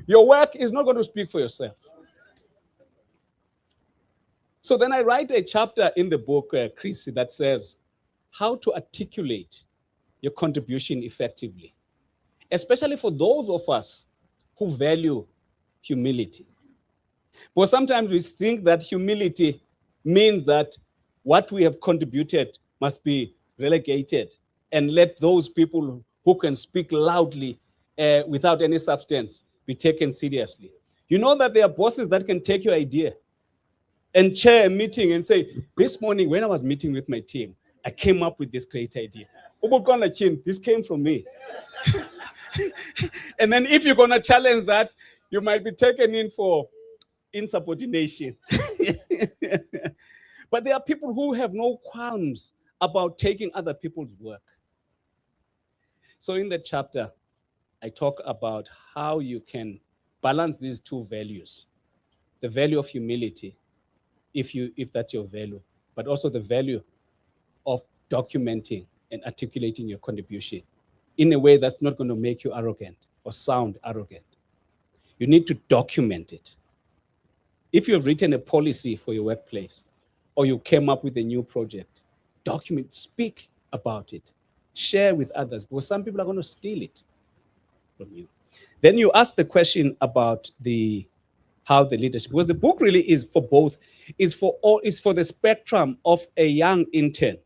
Your work is not going to speak for yourself. So then I write a chapter in the book, Chrissy, that says how to articulate your contribution effectively, especially for those of us who value humility. But sometimes we think that humility means that what we have contributed must be relegated and let those people who can speak loudly without any substance be taken seriously. You know that there are bosses that can take your idea and chair a meeting and say, this morning when I was meeting with my team, I came up with this great idea. This came from me. And then if you're going to challenge that, you might be taken in for insubordination. But there are people who have no qualms about taking other people's work. So in the chapter, I talk about how you can balance these two values. The value of humility, if that's your value, but also the value of documenting and articulating your contribution in a way that's not going to make you arrogant or sound arrogant. You need to document it. If you've written a policy for your workplace or you came up with a new project, document, speak about it, share with others, because some people are going to steal it from you. Then you ask the question about how the leadership, because the book really is for both, is for the spectrum of a young intern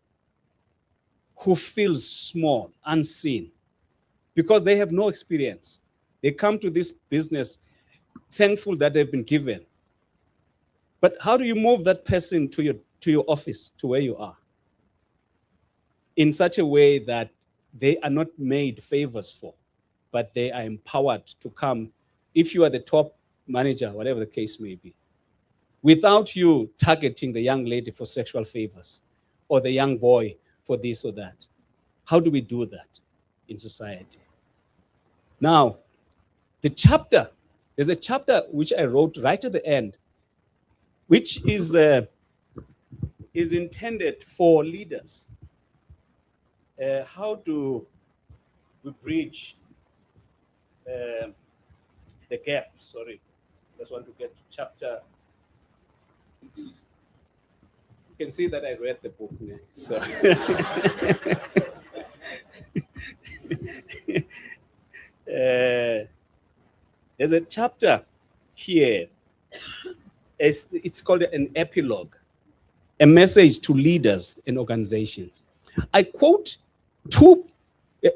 who feels small, unseen, because they have no experience. They come to this business thankful that they've been given. But how do you move that person to your office, to where you are, in such a way that they are not made favors for, but they are empowered to come, if you are the top manager, whatever the case may be, without you targeting the young lady for sexual favors or the young boy for this or that? How do we do that in society? Now, there's a chapter which I wrote right at the end, which is intended for leaders. How do we bridge the gap? Sorry, just want to get to chapter. You can see that I read the book now. So. There's a chapter here. It's called an epilogue, a message to leaders and organizations. I quote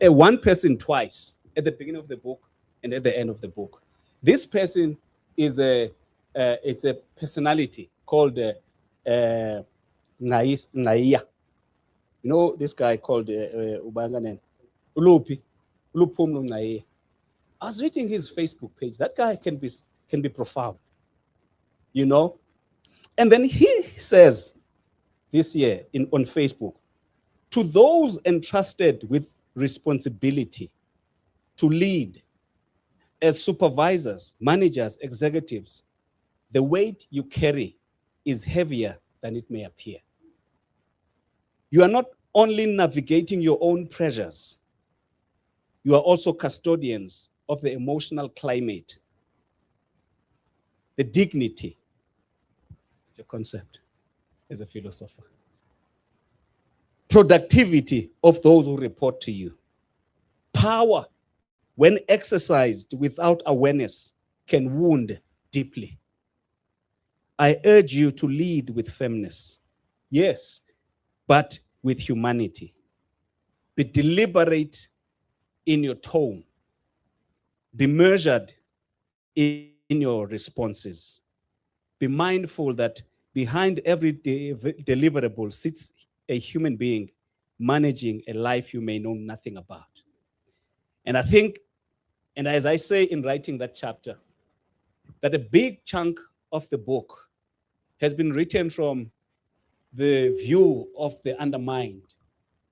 one person twice, at the beginning of the book and at the end of the book. This person is it's a personality called Naiya. You know this guy called Ubanganen Ulupi Ulupumlu Naiya. I was reading his Facebook page. That guy can be profound, you know. And then he says this year on Facebook, to those entrusted with responsibility to lead as supervisors, managers, executives, the weight you carry is heavier than it may appear. You are not only navigating your own pressures, you are also custodians of the emotional climate, the dignity. It's a concept as a philosopher. Productivity of those who report to you. Power, when exercised without awareness, can wound deeply. I urge you to lead with firmness, yes, but with humanity. Be deliberate in your tone. Be measured in your responses. Be mindful that behind every deliverable sits a human being managing a life you may know nothing about. And I think, and as I say in writing that chapter, that a big chunk of the book has been written from the view of the undermined,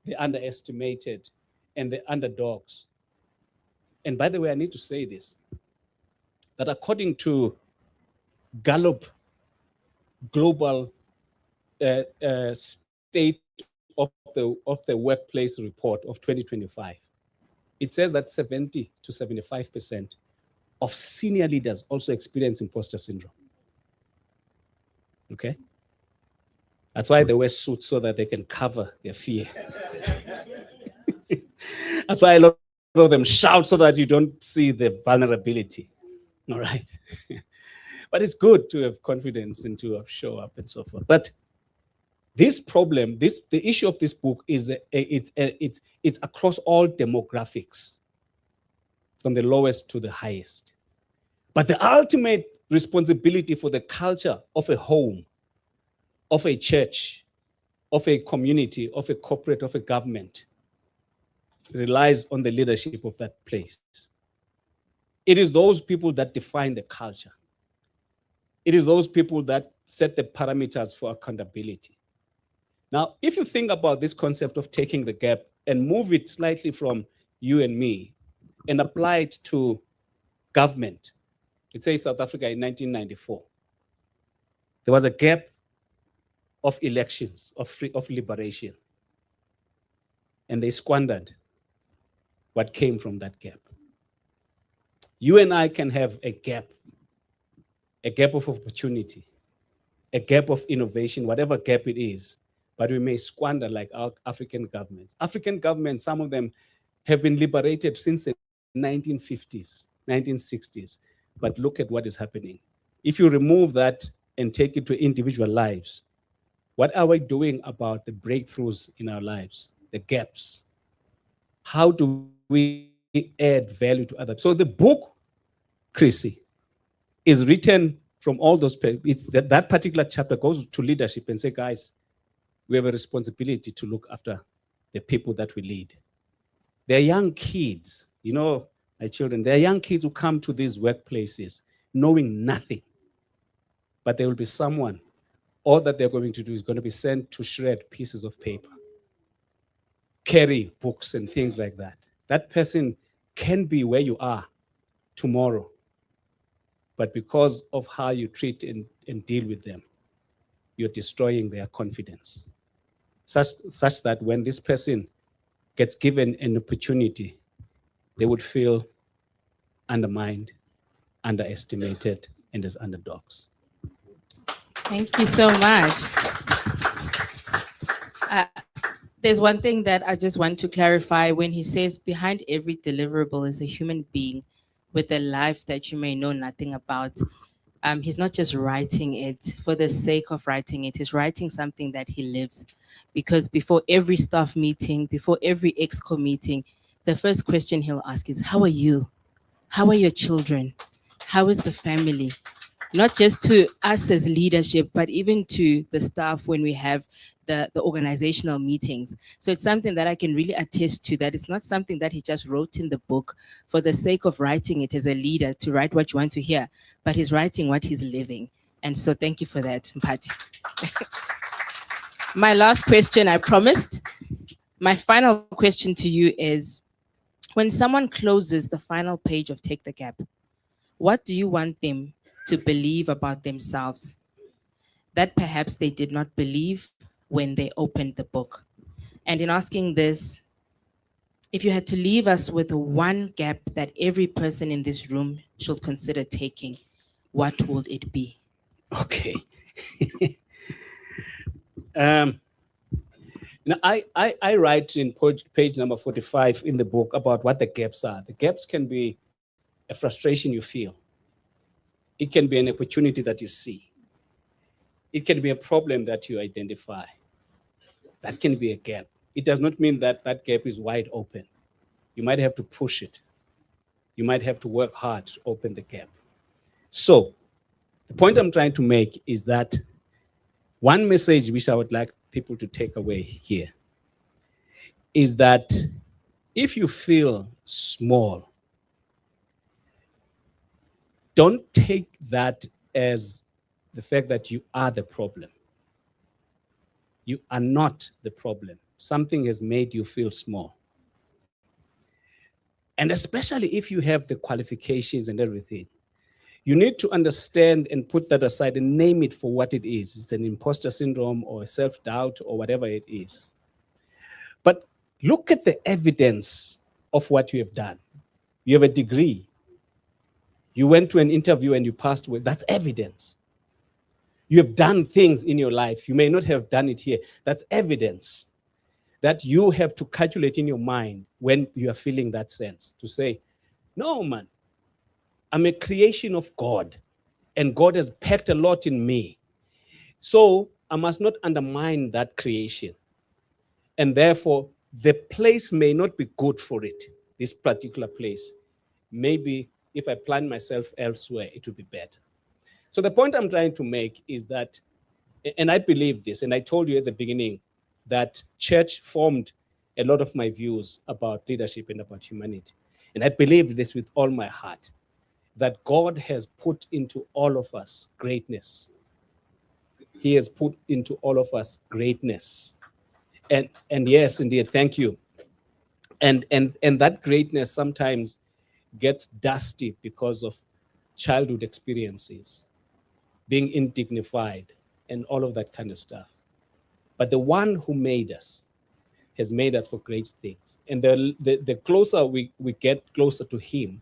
the underestimated, and the underdogs. And by the way, I need to say this, that according to Gallup Global State of the Workplace Report of 2025, it says that 70 to 75% of senior leaders also experience imposter syndrome. Okay? That's why they wear suits, so that they can cover their fear. That's why a lot of them shout, so that you don't see the vulnerability. All right? But it's good to have confidence and to show up and so forth. But this problem, the issue of this book is it's across all demographics. from the lowest to the highest. But the ultimate responsibility for the culture of a home, of a church, of a community, of a corporate, of a government, relies on the leadership of that place. It is those people that define the culture. It is those people that set the parameters for accountability. Now, if you think about this concept of taking the gap and move it slightly from you and me and apply it to government, it says South Africa in 1994. There was a gap of elections, of liberation. And they squandered what came from that gap. You and I can have a gap of opportunity, a gap of innovation, whatever gap it is, but we may squander like our African governments. African governments, some of them have been liberated since the 1950s, 1960s, but look at what is happening. If you remove that and take it to individual lives, what are we doing about the breakthroughs in our lives, the gaps? How do we add value to others? So the book, Chrissy, is written from all those, that particular chapter goes to leadership and say, guys, we have a responsibility to look after the people that we lead. They're young kids, you know, my children, they're young kids who come to these workplaces knowing nothing, but there will be someone, all that they're going to do is going to be sent to shred pieces of paper, carry books and things like that. That person can be where you are tomorrow, but because of how you treat and deal with them, you're destroying their confidence. Such that when this person gets given an opportunity, they would feel undermined, underestimated, and as underdogs. Thank you so much. There's one thing that I just want to clarify when he says behind every deliverable is a human being with a life that you may know nothing about. He's not just writing it for the sake of writing it. He's writing something that he lives. Because before every staff meeting, before every exco meeting, the first question he'll ask is, how are you? How are your children? How is the family? Not just to us as leadership, but even to the staff when we have the organizational meetings. So it's something that I can really attest to, that it's not something that he just wrote in the book for the sake of writing it as a leader to write what you want to hear, but he's writing what he's living. And so thank you for that, Mpati. My last question, I promised. My final question to you is, when someone closes the final page of Take the Gap, what do you want them to believe about themselves that perhaps they did not believe when they opened the book? And in asking this, if you had to leave us with one gap that every person in this room should consider taking, what would it be? Okay. Now, I write in page number 45 in the book about what the gaps are. The gaps can be a frustration you feel. It can be an opportunity that you see. It can be a problem that you identify. That can be a gap. It does not mean that that gap is wide open. You might have to push it. You might have to work hard to open the gap. So the point I'm trying to make is that one message which I would like people to take away here is that if you feel small, don't take that as the fact that you are the problem. You are not the problem. Something has made you feel small. And especially if you have the qualifications and everything, you need to understand and put that aside and name it for what it is. It's an imposter syndrome or self-doubt or whatever it is. But look at the evidence of what you have done. You have a degree. You went to an interview and you passed with, that's evidence. You have done things in your life. You may not have done it here. That's evidence that you have to calculate in your mind when you are feeling that sense to say, no, man, I'm a creation of God and God has packed a lot in me. So I must not undermine that creation. And therefore, the place may not be good for it, this particular place. maybe if I plan myself elsewhere, it would be better. So the point I'm trying to make is that, and I believe this, and I told you at the beginning that church formed a lot of my views about leadership and about humanity. And I believe this with all my heart, that God has put into all of us greatness. He has put into all of us greatness. And yes, indeed, thank you. And that greatness sometimes gets dusty because of childhood experiences, being indignified, and all of that kind of stuff. But the one who made us has made us for great things. And the closer we get closer to him,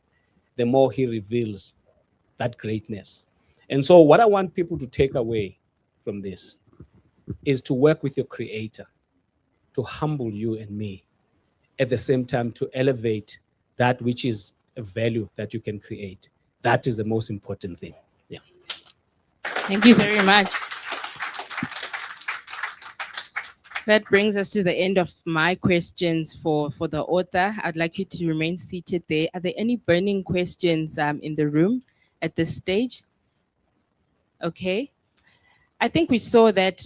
the more he reveals that greatness. And so what I want people to take away from this is to work with your creator, to humble you and me, at the same time to elevate that which is a value that you can create. That is the most important thing. Yeah. Thank you very much. That brings us to the end of my questions for the author. I'd like you to remain seated there. Are there any burning questions in the room at this stage? Okay. I think we saw that,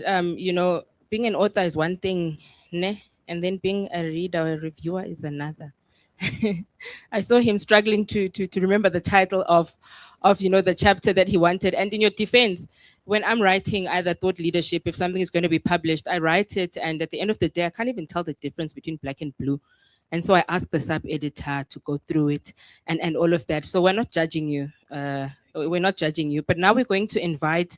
being an author is one thing, ne? And then being a reader or a reviewer is another. I saw him struggling to remember the title of the chapter that he wanted. And in your defense, when I'm writing either thought leadership, if something is going to be published, I write it, and at the end of the day, I can't even tell the difference between black and blue. And so I asked the sub-editor to go through it and all of that. So we're not judging you. But now we're going to invite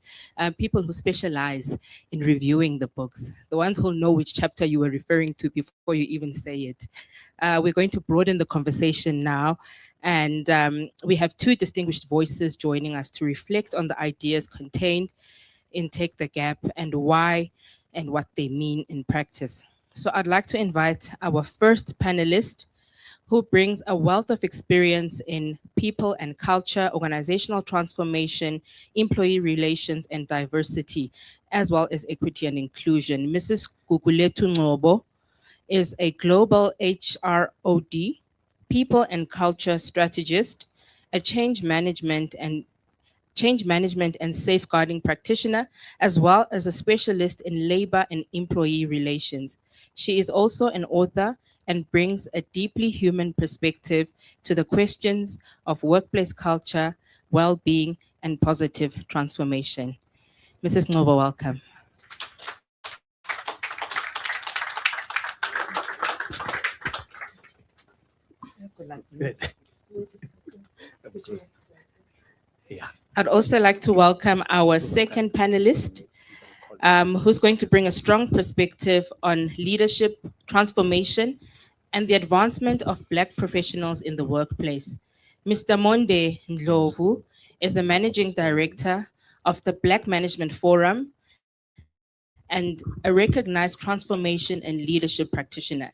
people who specialize in reviewing the books, the ones who know which chapter you were referring to before you even say it. We're going to broaden the conversation now. And we have two distinguished voices joining us to reflect on the ideas contained in Take the Gap and why and what they mean in practice. So I'd like to invite our first panelist, who brings a wealth of experience in people and culture, organizational transformation, employee relations, and diversity, as well as equity and inclusion. Mrs. Guguletu Ngobo is a global HROD, people and culture strategist, a change management and safeguarding practitioner, as well as a specialist in labor and employee relations. She is also an author and brings a deeply human perspective to the questions of workplace culture, well-being, and positive transformation. Mrs. Ngobo, welcome. Yeah. I'd also like to welcome our second panelist, who's going to bring a strong perspective on leadership, transformation, and the advancement of Black professionals in the workplace. Mr. Monde Ndlovu is the Managing Director of the Black Management Forum and a recognized transformation and leadership practitioner.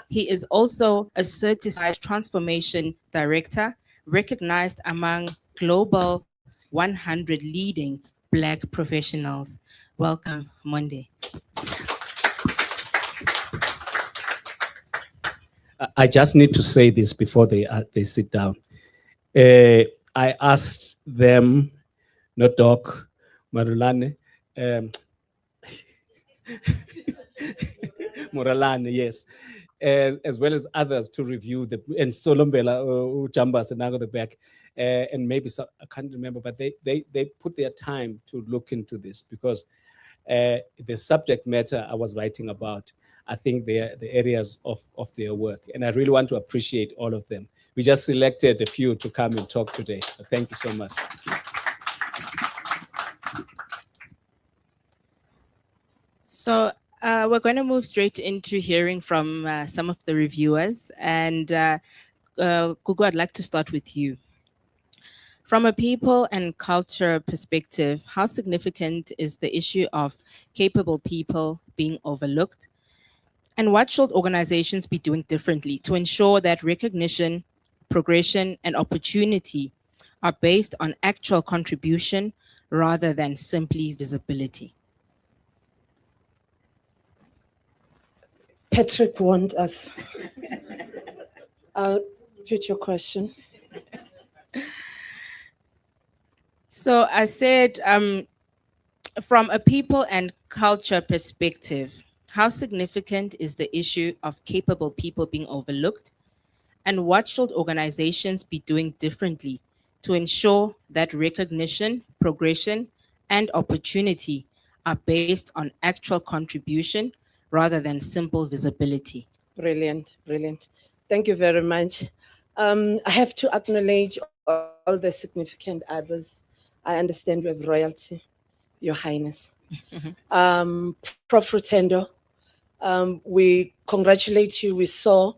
He is also a certified transformation director, recognized among global 100 leading Black professionals. Welcome, Monde. I just need to say this before they sit down. I asked them, not Doc, Marulane, Moralane, yes, as well as others to review and Solombela, Jambas, and now the back, and maybe I can't remember, but they put their time to look into this because the subject matter I was writing about, I think they are the areas of their work, and I really want to appreciate all of them. We just selected a few to come and talk today. So thank you so much. So we're going to move straight into hearing from some of the reviewers. And Gugu, I'd like to start with you. From a people and culture perspective, how significant is the issue of capable people being overlooked? And what should organizations be doing differently to ensure that recognition, progression, and opportunity are based on actual contribution rather than simply visibility? Patrick warned us. I'll repeat your question. So I said, from a people and culture perspective, how significant is the issue of capable people being overlooked? And what should organizations be doing differently to ensure that recognition, progression, and opportunity are based on actual contribution rather than simple visibility? Brilliant, brilliant. Thank you very much. I have to acknowledge all the significant others. I understand you have royalty, Your Highness. Prof. Rutendo, we congratulate you. We saw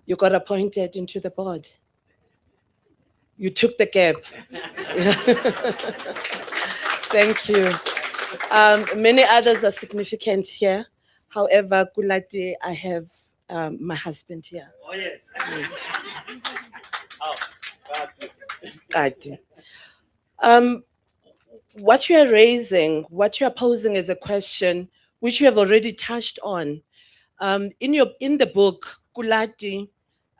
you got appointed into the board. You took the gap. Thank you. Many others are significant here. However, Kulati, I have my husband here. Oh, yes. Yes. Oh, Kati. What you are raising, what you are posing as a question, which you have already touched on, in the book, Kulati,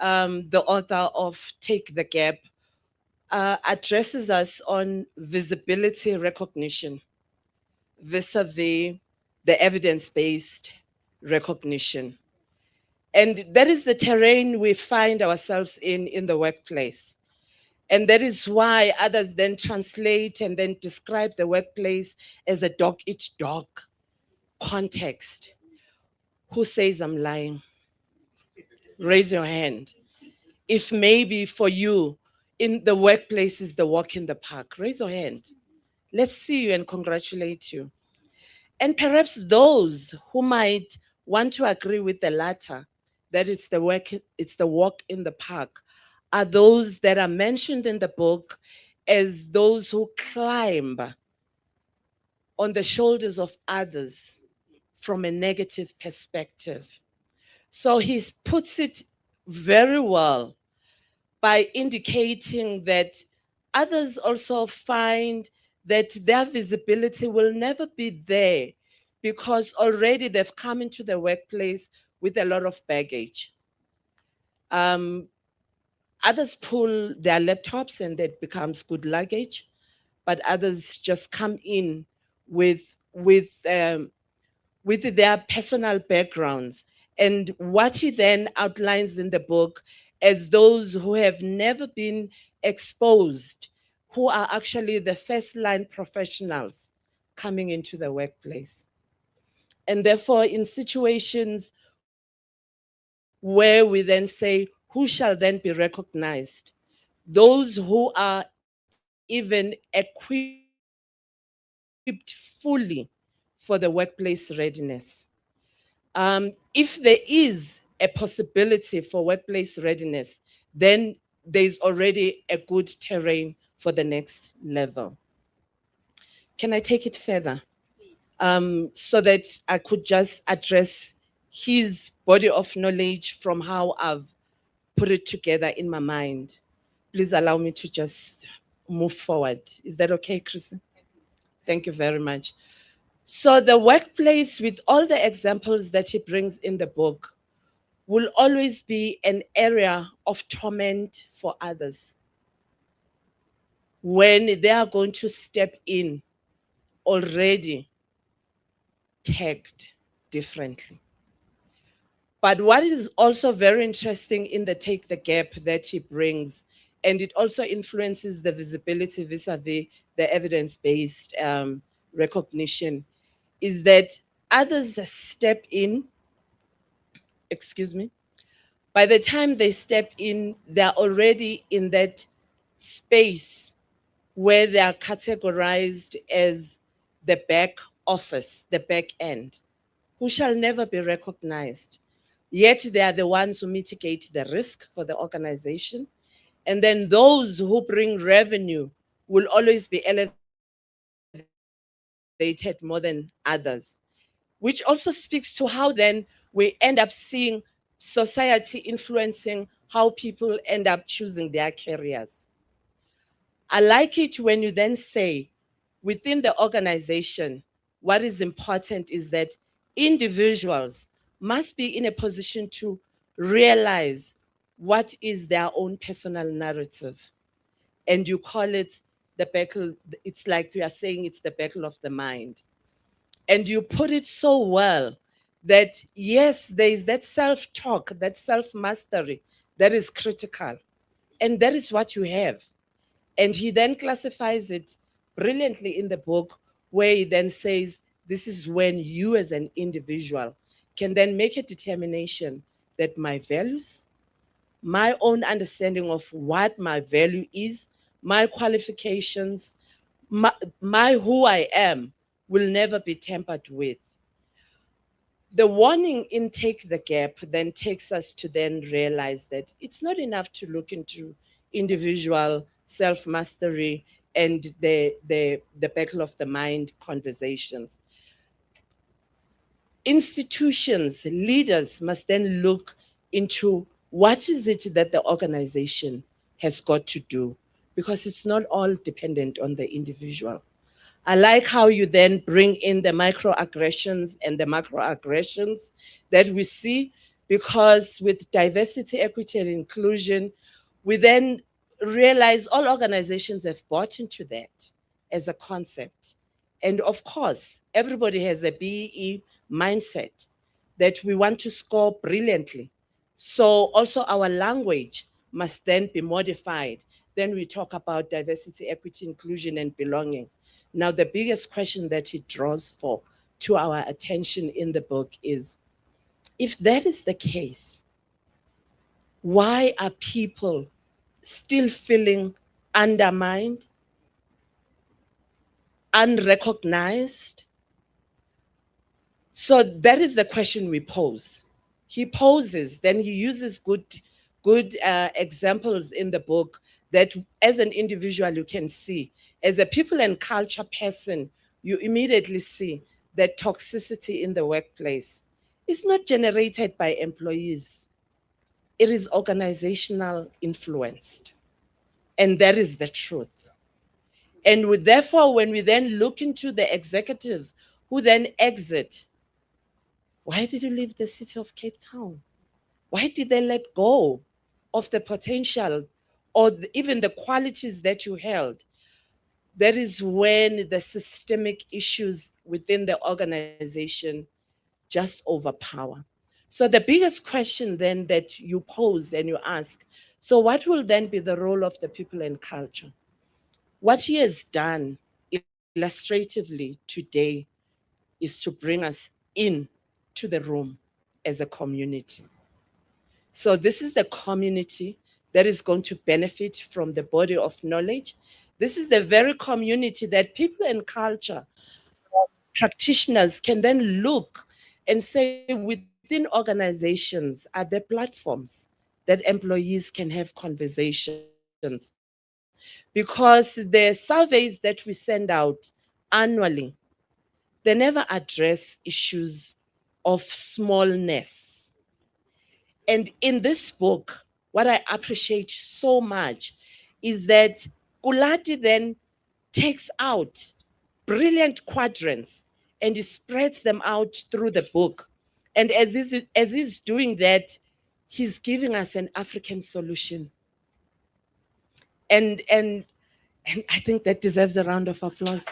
the author of Take the Gap, addresses us on visibility recognition vis-a-vis the evidence-based recognition. And that is the terrain we find ourselves in the workplace. And that is why others then translate and then describe the workplace as a dog-eat-dog context. Who says I'm lying? Raise your hand. If maybe for you, in the workplace is the walk in the park, raise your hand. Let's see you and congratulate you. And perhaps those who might want to agree with the latter, that it's the walk in the park, are those that are mentioned in the book as those who climb on the shoulders of others from a negative perspective. So he puts it very well by indicating that others also find that their visibility will never be there because already they've come into the workplace with a lot of baggage. Others pull their laptops and that becomes good luggage, but others just come in with their personal backgrounds. And what he then outlines in the book as those who have never been exposed, who are actually the first line professionals coming into the workplace. And therefore, in situations where we then say, who shall then be recognized? Those who are even equipped fully for the workplace readiness. If there is a possibility for workplace readiness, then there's already a good terrain for the next level. Can I take it further? So that I could just address his body of knowledge from how I've put it together in my mind. Please allow me to just move forward. Is that okay, Chris? Thank you very much. So the workplace, with all the examples that he brings in the book, will always be an area of torment for others when they are going to step in already tagged differently. But what is also very interesting in the Take the Gap that he brings, and it also influences the visibility vis-a-vis the evidence-based recognition, is that others step in, by the time they step in, they're already in that space where they are categorized as the back office, the back end, who shall never be recognized. Yet they are the ones who mitigate the risk for the organization. And then those who bring revenue will always be elevated more than others, which also speaks to how then we end up seeing society influencing how people end up choosing their careers. I like it when you then say, within the organization, what is important is that individuals must be in a position to realize what is their own personal narrative. And you call it the battle, it's like you are saying it's the battle of the mind. And you put it so well that yes, there is that self-talk, that self-mastery that is critical. And that is what you have. And he then classifies it brilliantly in the book, where he then says, this is when you as an individual can then make a determination that my values, my own understanding of what my value is, my qualifications, my who I am will never be tampered with. The warning in Take the Gap then takes us to then realize that it's not enough to look into individual self-mastery and the battle of the mind conversations. Institutions, leaders must then look into what is it that the organization has got to do, because it's not all dependent on the individual. I like how you then bring in the microaggressions and the macroaggressions that we see, because with diversity, equity, and inclusion, we then realize all organizations have bought into that as a concept. And of course, everybody has a BEE mindset that we want to score brilliantly. So also our language must then be modified. Then we talk about diversity, equity, inclusion, and belonging. Now, the biggest question that it draws for to our attention in the book is, if that is the case, why are people still feeling undermined, unrecognized? So that is the question we pose. He poses, then he uses good examples in the book that as an individual you can see. As a people and culture person, you immediately see that toxicity in the workplace is not generated by employees. It is organizational influenced. And that is the truth. And therefore, when we then look into the executives who then exit, why did you leave the city of Cape Town? Why did they let go of the potential or even the qualities that you held? That is when the systemic issues within the organization just overpower. So the biggest question then that you pose and you ask, so what will then be the role of the people and culture? What he has done illustratively today is to bring us in to the room as a community. So this is the community that is going to benefit from the body of knowledge. This is the very community that people and culture practitioners can then look and say, within organizations, are there platforms that employees can have conversations? Because the surveys that we send out annually, they never address issues of smallness. And in this book, what I appreciate so much is that Kulati then takes out brilliant quadrants and he spreads them out through the book. And as he's doing that, he's giving us an African solution. And I think that deserves a round of applause.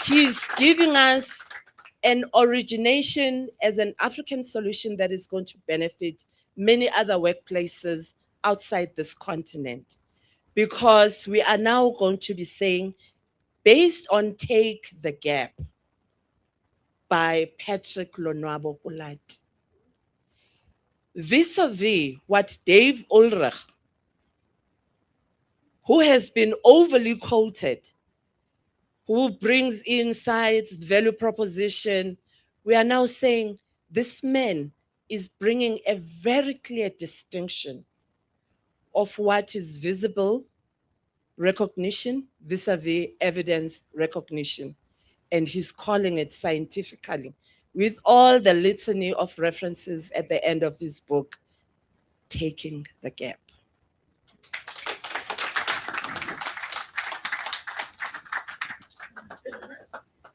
He's giving us an origination as an African solution that is going to benefit many other workplaces outside this continent. Because we are now going to be saying, based on Take the Gap by Patrick Lonwabo Kulati, vis-a-vis what Dave Ulrich, who has been overly quoted, who brings insights, value proposition, we are now saying this man is bringing a very clear distinction of what is visible recognition vis-a-vis evidence recognition. And he's calling it scientifically, with all the litany of references at the end of his book, Taking the Gap.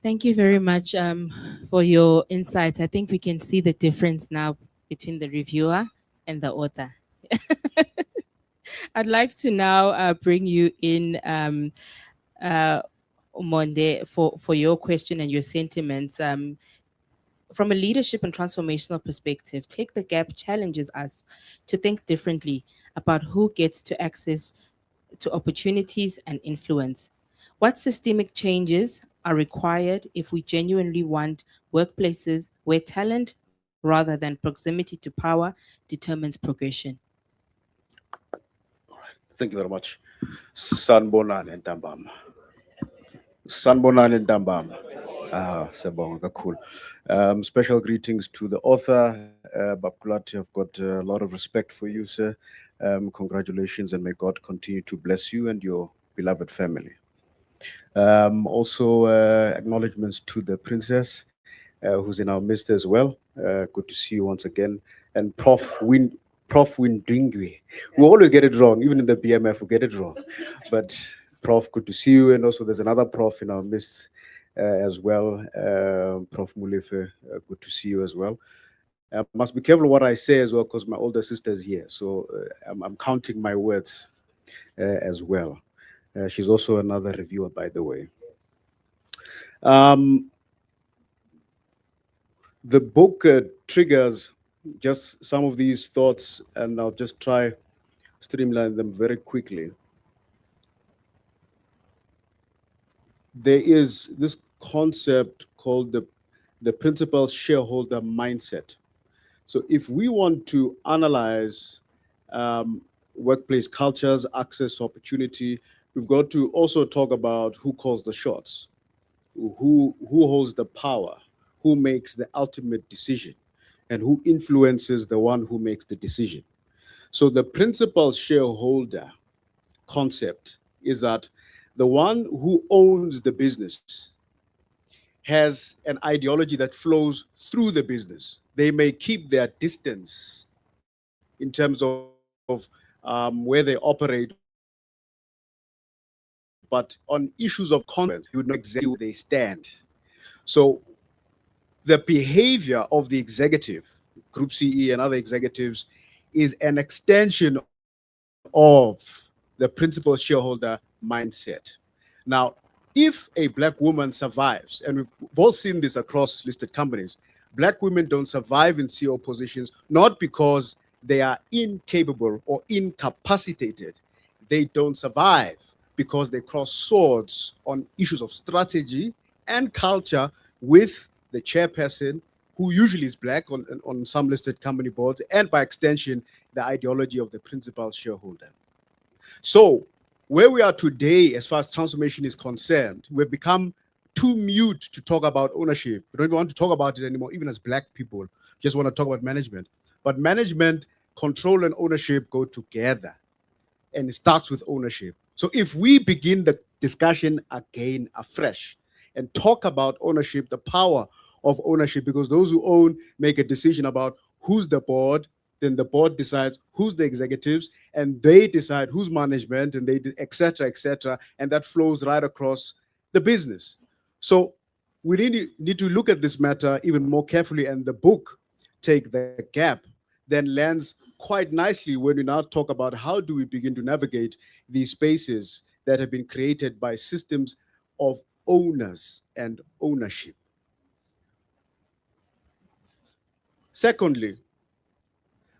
Thank you very much for your insights. I think we can see the difference now between the reviewer and the author. I'd like to now bring you in, Monde, for your question and your sentiments. From a leadership and transformational perspective, Take the Gap challenges us to think differently about who gets to access to opportunities and influence. What systemic changes are required if we genuinely want workplaces where talent rather than proximity to power determines progression? Thank you very much. Sanbonani Ntambama. Sanbonani Ntambama. Siyabonga kakhulu. Special greetings to the author, Babkulati. I've got a lot of respect for you, sir. Congratulations, and may God continue to bless you and your beloved family. Also, acknowledgements to the princess, who's in our midst as well. Good to see you once again. And Prof. Windingwe. We always get it wrong, even in the BMF, we get it wrong. But Prof, good to see you. And also, there's another Prof in our midst as well, Prof. Mulefe. Good to see you as well. I must be careful what I say as well, because my older sister is here. So I'm counting my words as well. She's also another reviewer, by the way. The book triggers just some of these thoughts, and I'll just try streamline them very quickly. There is this concept called the principal shareholder mindset. So if we want to analyze workplace cultures, access to opportunity, we've got to also talk about who calls the shots, who holds the power, who makes the ultimate decision, and who influences the one who makes the decision. So the principal shareholder concept is that the one who owns the business has an ideology that flows through the business. They may keep their distance in terms of where they operate, but on issues of consequence, you would know exactly where they stand. So the behavior of the executive, Group CE and other executives, is an extension of the principal shareholder mindset. Now, if a black woman survives, and we've all seen this across listed companies, black women don't survive in CEO positions not because they are incapable or incapacitated. They don't survive because they cross swords on issues of strategy and culture with the chairperson, who usually is black on some listed company boards, and by extension, the ideology of the principal shareholder. So, where we are today, as far as transformation is concerned, we've become too mute to talk about ownership. We don't even want to talk about it anymore, even as black people. Just want to talk about management. But management, control, and ownership go together, and it starts with ownership. So, if we begin the discussion again afresh and talk about ownership, the power of ownership, because those who own make a decision about who's the board, then the board decides who's the executives, and they decide who's management, and they et cetera, and that flows right across the business. So we need to look at this matter even more carefully, and the book, Take the Gap, then lands quite nicely when we now talk about how do we begin to navigate these spaces that have been created by systems of owners and ownership. Secondly,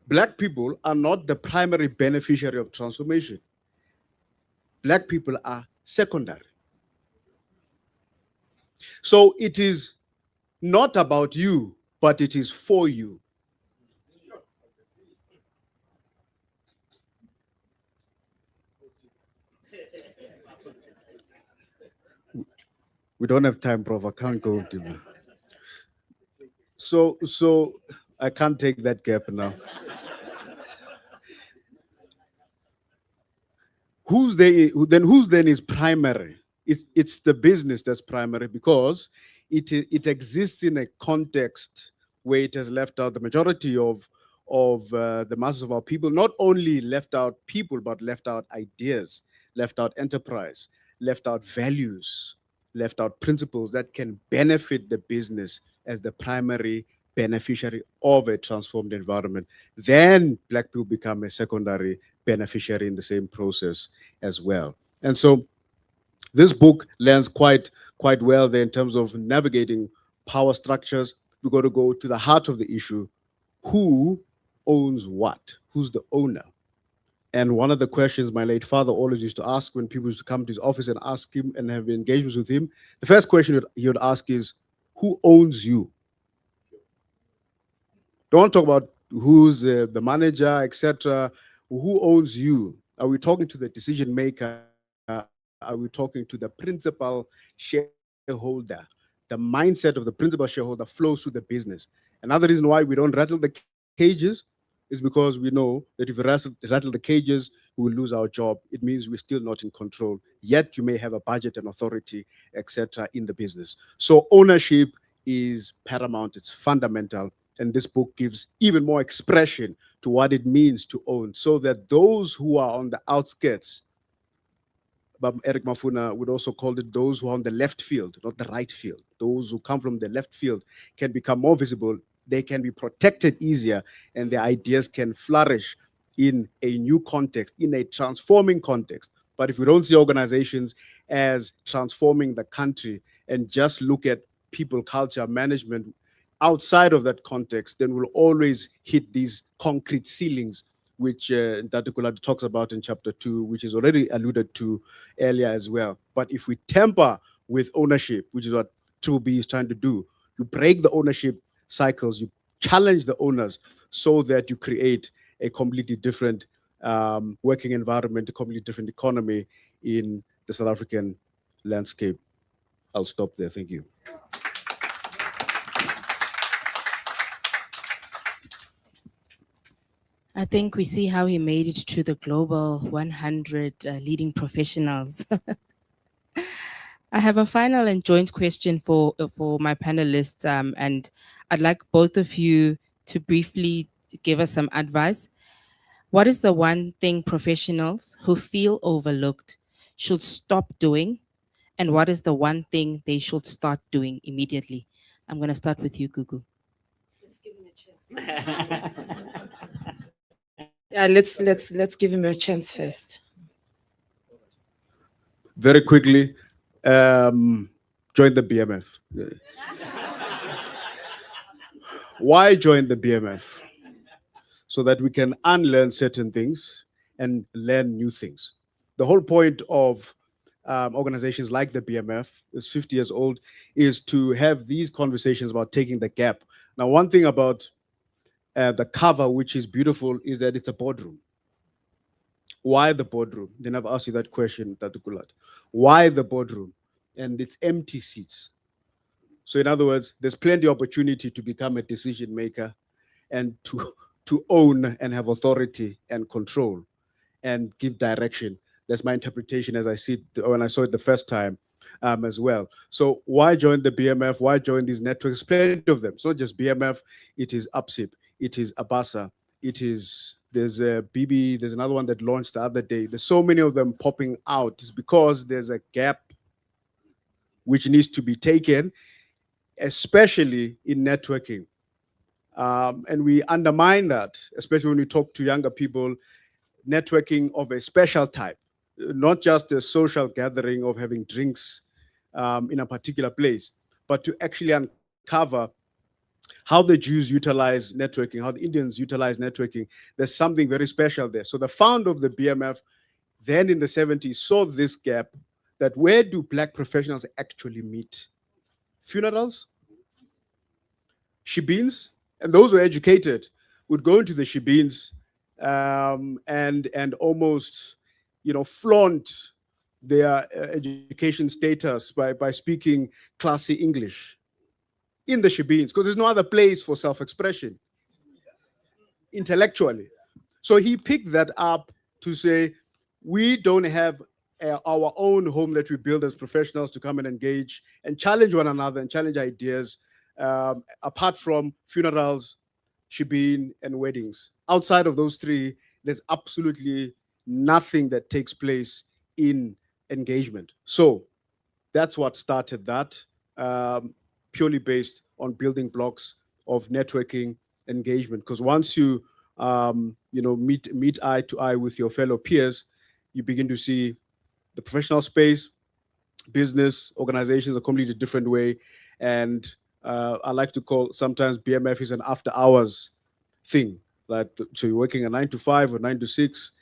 black people are not the primary beneficiary of transformation. Black people are secondary. So it is not about you, but it is for you. We don't have time, Prof. I can't go deeper. So I can't take that gap now. Who's then is primary? It's the business that's primary, because it exists in a context where it has left out the majority of the masses of our people. Not only left out people, but left out ideas, left out enterprise, left out values, left out principles that can benefit the business as the primary beneficiary of a transformed environment. Then Black people become a secondary beneficiary in the same process as well. And so this book lands quite well there in terms of navigating power structures. We got to go to the heart of the issue. Who owns what? Who's the owner? And one of the questions my late father always used to ask when people used to come to his office and ask him and have engagements with him, the first question he would ask is, who owns you? Don't talk about who's the manager, etc. Who owns you? Are we talking to the decision maker? Are we talking to the principal shareholder? The mindset of the principal shareholder flows through the business. Another reason why we don't rattle the cages is because we know that if we rattle the cages, we will lose our job. It means we're still not in control. Yet you may have a budget and authority, etc., in the business. So ownership is paramount. It's fundamental. And this book gives even more expression to what it means to own, so that those who are on the outskirts, but Eric Mafuna would also call it those who are on the left field, not the right field. Those who come from the left field can become more visible, they can be protected easier, and their ideas can flourish in a new context, in a transforming context. But if we don't see organizations as transforming the country and just look at people, culture, management outside of that context, then we'll always hit these concrete ceilings, which Dr. talks about in chapter 2, which is already alluded to earlier as well. But if we temper with ownership, which is what Triple B is trying to do, you break the ownership cycles, you challenge the owners so that you create a completely different working environment, a completely different economy in the South African landscape. I'll stop there. Thank you. I think we see how he made it to the global 100 leading professionals. I have a final and joint question for my panelists, and I'd like both of you to briefly give us some advice. What is the one thing professionals who feel overlooked should stop doing? And what is the one thing they should start doing immediately? I'm going to start with you, Gugu. Let's give him a chance. Yeah, let's give him a chance first. Very quickly, join the BMF. Why join the BMF? So that we can unlearn certain things and learn new things. The whole point of organizations like the BMF, is 50 years old, is to have these conversations about taking the gap. Now, one thing about the cover, which is beautiful, is that it's a boardroom. Why the boardroom? Then I've asked you that question, Tatu Kulat. Why the boardroom? And it's empty seats. So in other words, there's plenty of opportunity to become a decision maker and to own and have authority and control and give direction. That's my interpretation as I see it when I saw it the first time as well. So why join the BMF? Why join these networks? Plenty of them. It's not just BMF, it is UPSIP, it is Abasa, there's a BB, there's another one that launched the other day. There's so many of them popping out. It's because there's a gap which needs to be taken, especially in networking. And we undermine that, especially when we talk to younger people, networking of a special type, not just a social gathering of having drinks in a particular place, but to actually uncover how the Jews utilize networking, how the Indians utilize networking. There's something very special there. So the founder of the BMF then in the 70s saw this gap, that where do Black professionals actually meet? Funerals, shebeens, and those who are educated would go into the shebeens and almost, flaunt their education status by speaking classy English in the shebeens, because there's no other place for self-expression intellectually. So he picked that up to say, we don't have our own home that we build as professionals to come and engage and challenge one another and challenge ideas, apart from funerals, shebeen, and weddings. Outside of those three, there's absolutely nothing that takes place in engagement. So that's what started that, purely based on building blocks of networking engagement. Because once you meet eye to eye with your fellow peers, you begin to see the professional space, business, organizations a completely different way. And I like to call sometimes BMF is an after hours thing. Like, so you're working a 9 to 5 or 9 to 6,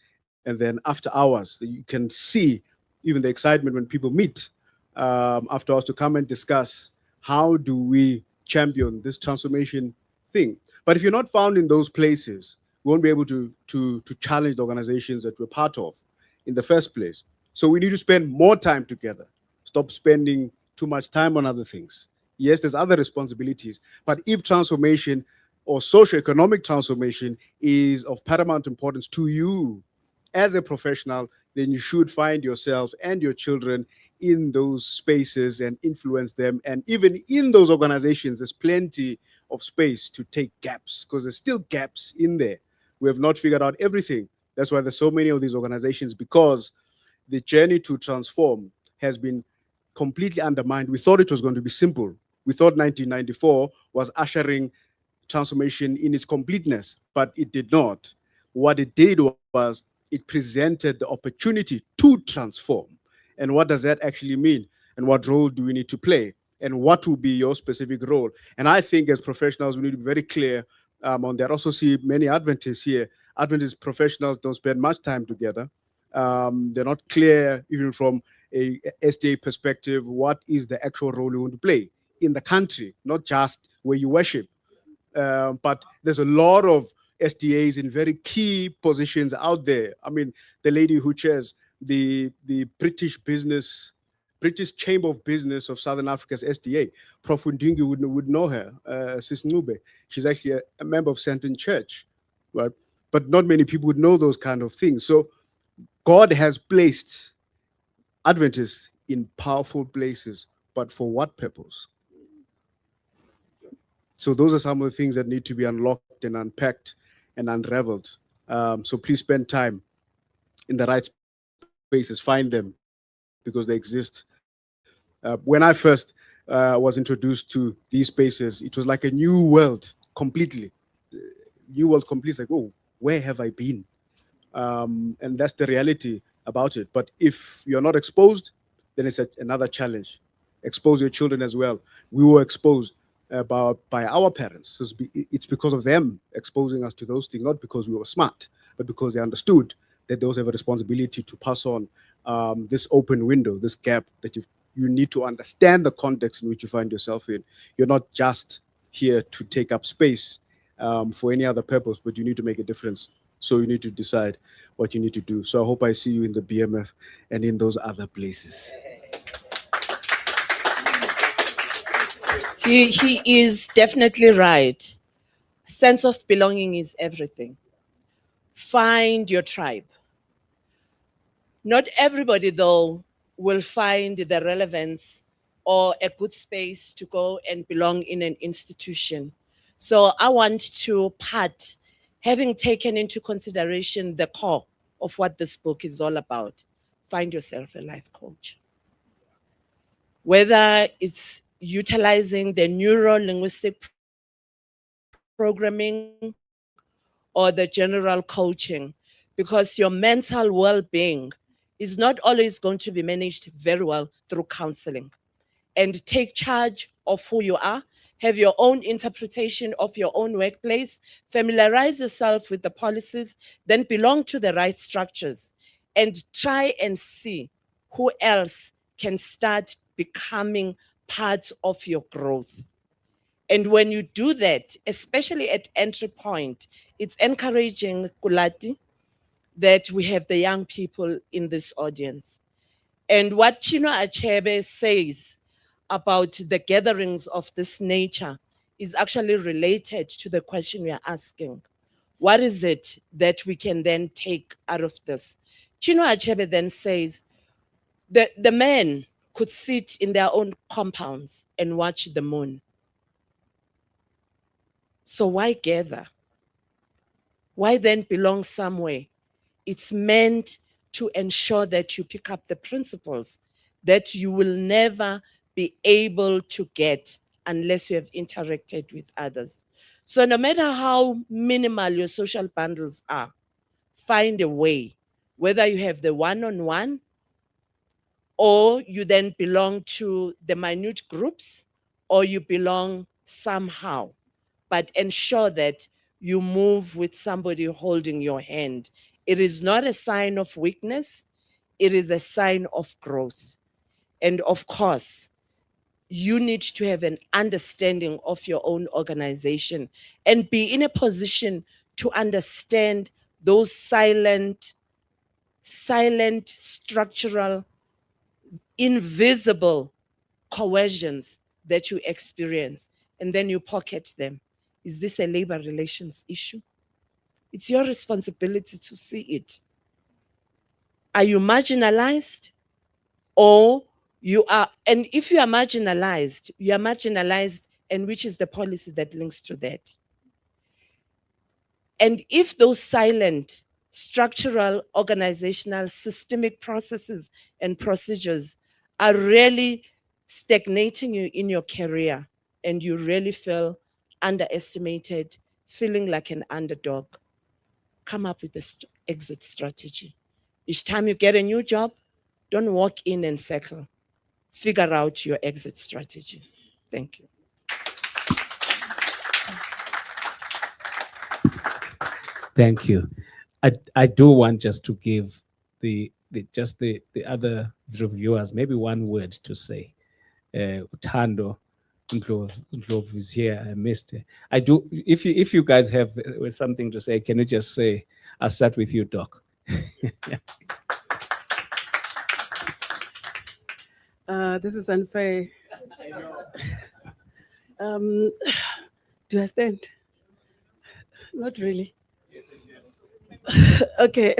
and then after hours, you can see even the excitement when people meet after hours to come and discuss how do we champion this transformation thing. But if you're not found in those places, we won't be able to challenge the organizations that we're part of in the first place. So we need to spend more time together. Stop spending too much time on other things. Yes, there's other responsibilities, but if transformation or socioeconomic transformation is of paramount importance to you as a professional, then you should find yourself and your children in those spaces and influence them. And even in those organizations, there's plenty of space to take gaps, because there's still gaps in there. We have not figured out everything. That's why there's so many of these organizations, because the journey to transform has been completely undermined. We thought it was going to be simple. We thought 1994 was ushering transformation in its completeness, but it did not. What it did was it presented the opportunity to transform. And what does that actually mean? And what role do we need to play? And what will be your specific role? And I think as professionals, we need to be very clear on that. Also see many Adventists here. Adventist professionals don't spend much time together. They're not clear, even from a SDA perspective, what is the actual role you want to play in the country, not just where you worship. But there's a lot of SDAs in very key positions out there. I mean, the lady who chairs the British Chamber of Business of Southern Africa's SDA, Prof. Ndingi would know her, Sis Nube. She's actually a member of Senton Church, right? But not many people would know those kind of things. So God has placed Adventists in powerful places, but for what purpose? So those are some of the things that need to be unlocked and unpacked and unraveled. So please spend time in the right spaces, find them, because they exist. When I first was introduced to these spaces, it was like a new world completely. New world completely. Like, oh, where have I been? And that's the reality about it. But if you're not exposed, then it's another challenge. Expose your children as well. We were exposed by our parents. So it's because of them exposing us to those things, not because we were smart, but because they understood that those have a responsibility to pass on this open window, this gap that you need to understand the context in which you find yourself in. You're not just here to take up space for any other purpose, but you need to make a difference. So you need to decide what you need to do. So I hope I see you in the BMF and in those other places. He is definitely right. Sense of belonging is everything. Find your tribe. Not everybody, though, will find the relevance or a good space to go and belong in an institution. So I want to part, having taken into consideration the core of what this book is all about, find yourself a life coach. Whether it's utilizing the neuro-linguistic programming or the general coaching, because your mental well-being is not always going to be managed very well through counseling. And take charge of who you are, have your own interpretation of your own workplace, familiarize yourself with the policies, then belong to the right structures, and try and see who else can start becoming part of your growth. And when you do that, especially at entry point, it's encouraging, Kulati, that we have the young people in this audience. And what Chino Achebe says about the gatherings of this nature is actually related to the question we are asking. What is it that we can then take out of this? Chino Achebe then says that the men could sit in their own compounds and watch the moon. So why gather? Why then belong somewhere? It's meant to ensure that you pick up the principles that you will never be able to get unless you have interacted with others. So no matter how minimal your social bundles are, find a way, whether you have the one-on-one or you then belong to the minute groups or you belong somehow, but ensure that you move with somebody holding your hand. It is not a sign of weakness, it is a sign of growth. And of course, you need to have an understanding of your own organization and be in a position to understand those silent, structural, invisible coercions that you experience, and then you pocket them. Is this a labor relations issue? It's your responsibility to see it. Are you marginalized? Or you are, and if you are marginalized, and which is the policy that links to that? And if those silent, structural, organizational, systemic processes and procedures are really stagnating you in your career and you really feel underestimated, feeling like an underdog, come up with an exit strategy. Each time you get a new job, don't walk in and settle. Figure out your exit strategy. Thank you. Thank you. I do want just to give the other reviewers maybe one word to say. Tando Ndlovu is here. I missed it. I do. If you guys have something to say, can you just say? I'll start with you, Doc. This is unfair. Do I stand? Not really. Okay.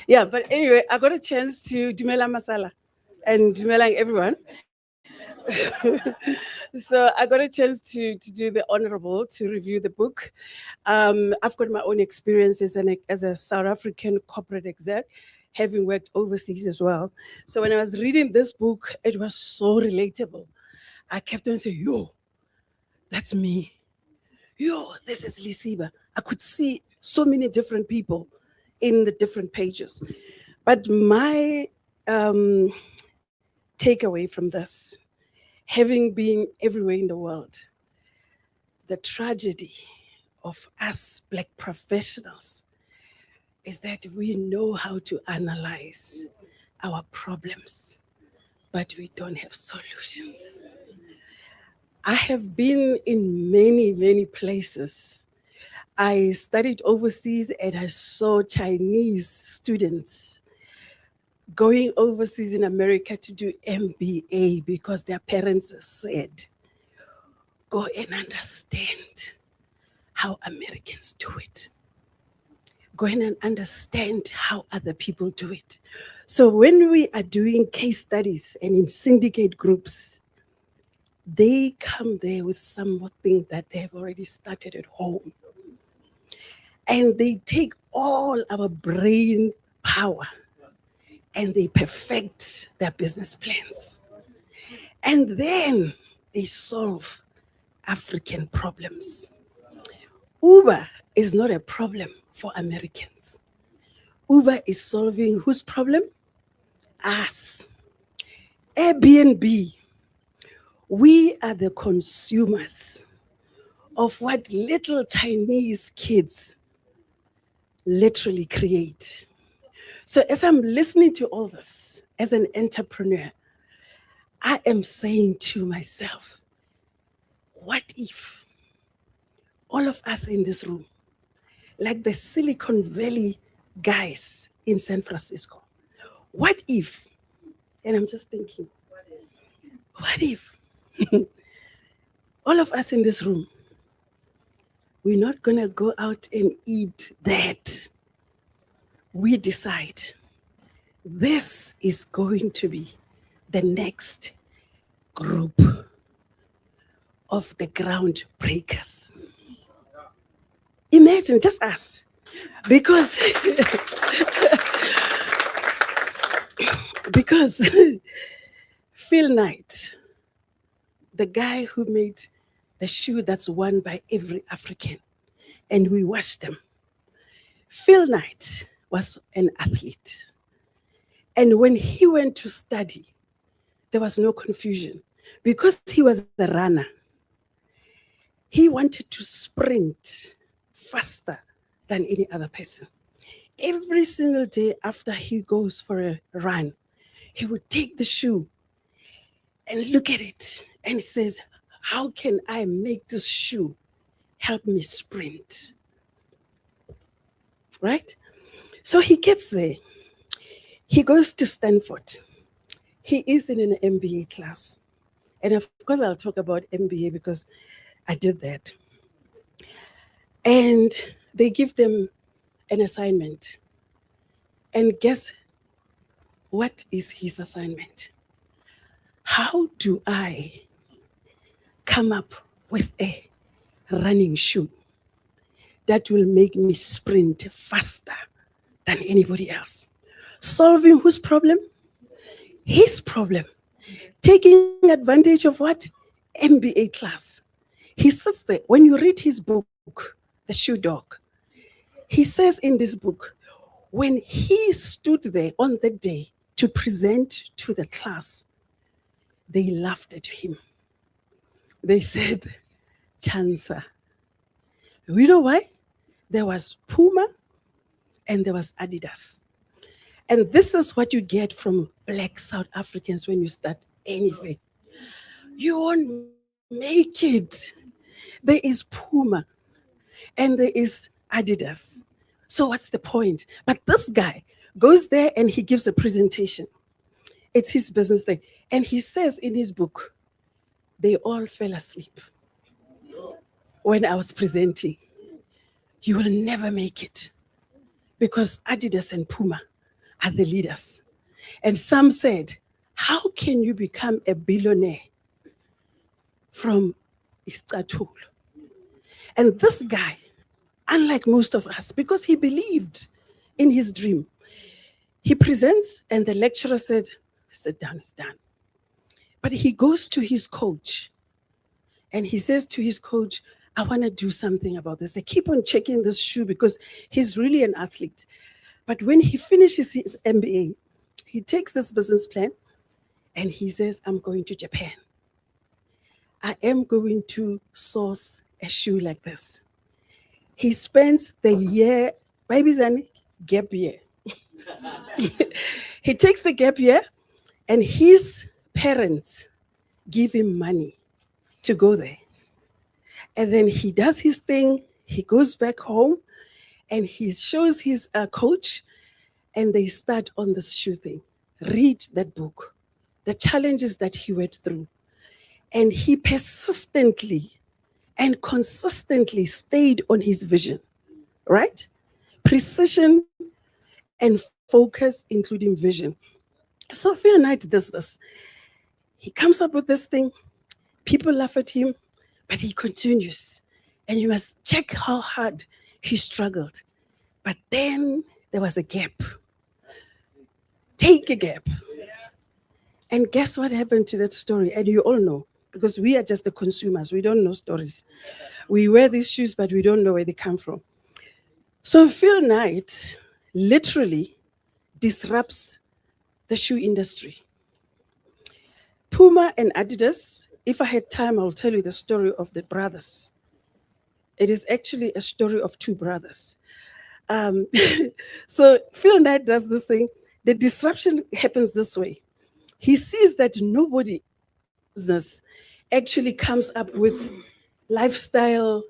Yeah, but anyway, I got a chance to Dumela Masala and Dumela everyone. So I got a chance to do the honorable, to review the book. I've got my own experiences as a South African corporate exec, having worked overseas as well. So when I was reading this book, it was so relatable. I kept on saying, yo, that's me. Yo, this is Lisiba. I could see so many different people in the different pages. But my takeaway from this, having been everywhere in the world, the tragedy of us Black professionals is that we know how to analyze our problems, but we don't have solutions. I have been in many, many places. I studied overseas and I saw Chinese students going overseas in America to do MBA because their parents said, go and understand how Americans do it. Go in and understand how other people do it. So when we are doing case studies and in syndicate groups, they come there with something that they have already started at home. And they take all our brain power and they perfect their business plans. And then they solve African problems. Uber is not a problem for Americans. Uber is solving whose problem? Us. Airbnb, we are the consumers of what little Chinese kids literally create. So as I'm listening to all this, as an entrepreneur, I am saying to myself, what if all of us in this room, like the Silicon Valley guys in San Francisco, what if, and I'm just thinking, what if all of us in this room, we're not gonna go out and eat that. We decide this is going to be the next group of the ground breakers. Imagine just us, because Phil Knight, the guy who made the shoe that's worn by every African, and we wash them. Phil Knight was an athlete. And when he went to study, there was no confusion. Because he was a runner, he wanted to sprint faster than any other person. Every single day after he goes for a run, he would take the shoe and look at it and says, how can I make this shoe help me sprint? Right? So he gets there. He goes to Stanford. He is in an MBA class. And of course, I'll talk about MBA because I did that. And they give them an assignment. And guess what is his assignment? How do I come up with a running shoe that will make me sprint faster than anybody else? Solving whose problem? His problem. Taking advantage of what? MBA class. He sits there. When you read his book, The Shoe Dog, he says in this book, when he stood there on that day to present to the class, they laughed at him. They said, Chansa. You know why? There was Puma and there was Adidas. And this is what you get from Black South Africans when you start anything. You won't make it. There is Puma and there is Adidas. So what's the point? But this guy goes there and he gives a presentation. It's his business thing. And he says in his book, they all fell asleep when I was presenting. You will never make it because Adidas and Puma are the leaders. And some said, how can you become a billionaire from Istatul? And this guy, unlike most of us, because he believed in his dream, he presents and the lecturer said, sit down, it's done. But he goes to his coach and he says to his coach, I want to do something about this. They keep on checking this shoe because he's really an athlete. But when he finishes his MBA, he takes this business plan and he says, I'm going to Japan. I am going to source a shoe like this. He spends the year, baby's a gap year. He takes the gap year and his parents give him money to go there. And then he does his thing, he goes back home and he shows his coach and they start on this shoe thing. Read that book, the challenges that he went through. And he persistently and consistently stayed on his vision, right? Precision and focus, including vision. So Phil Knight does this. He comes up with this thing. People laugh at him, but he continues. And you must check how hard he struggled. But then there was a gap. Take a gap. And guess what happened to that story? And you all know, because we are just the consumers. We don't know stories. We wear these shoes, but we don't know where they come from. So Phil Knight literally disrupts the shoe industry. Puma and Adidas, if I had time, I'll tell you the story of the brothers. It is actually a story of two brothers. So Phil Knight does this thing. The disruption happens this way. He sees that nobody business actually comes up with lifestyle,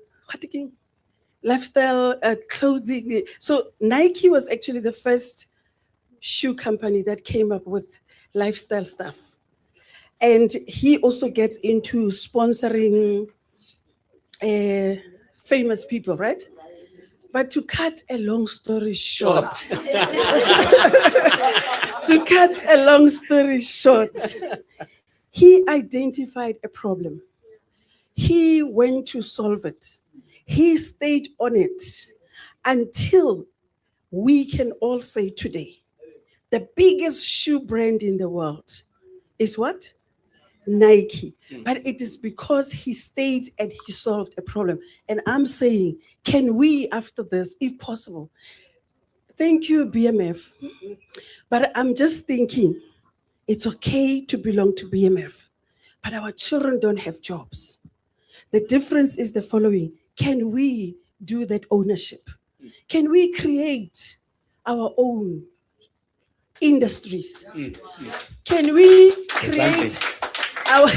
clothing. So Nike was actually the first shoe company that came up with lifestyle stuff. And he also gets into sponsoring famous people, right? But to cut a long story short, he identified a problem. He went to solve it. He stayed on it until we can all say today, the biggest shoe brand in the world is what? Nike, but it is because he stayed and he solved a problem. And I'm saying, can we, after this, if possible, thank you, BMF, but I'm just thinking, it's okay to belong to BMF, but our children don't have jobs. The difference is the following: can we do that ownership? Can we create our own industries? Can we create our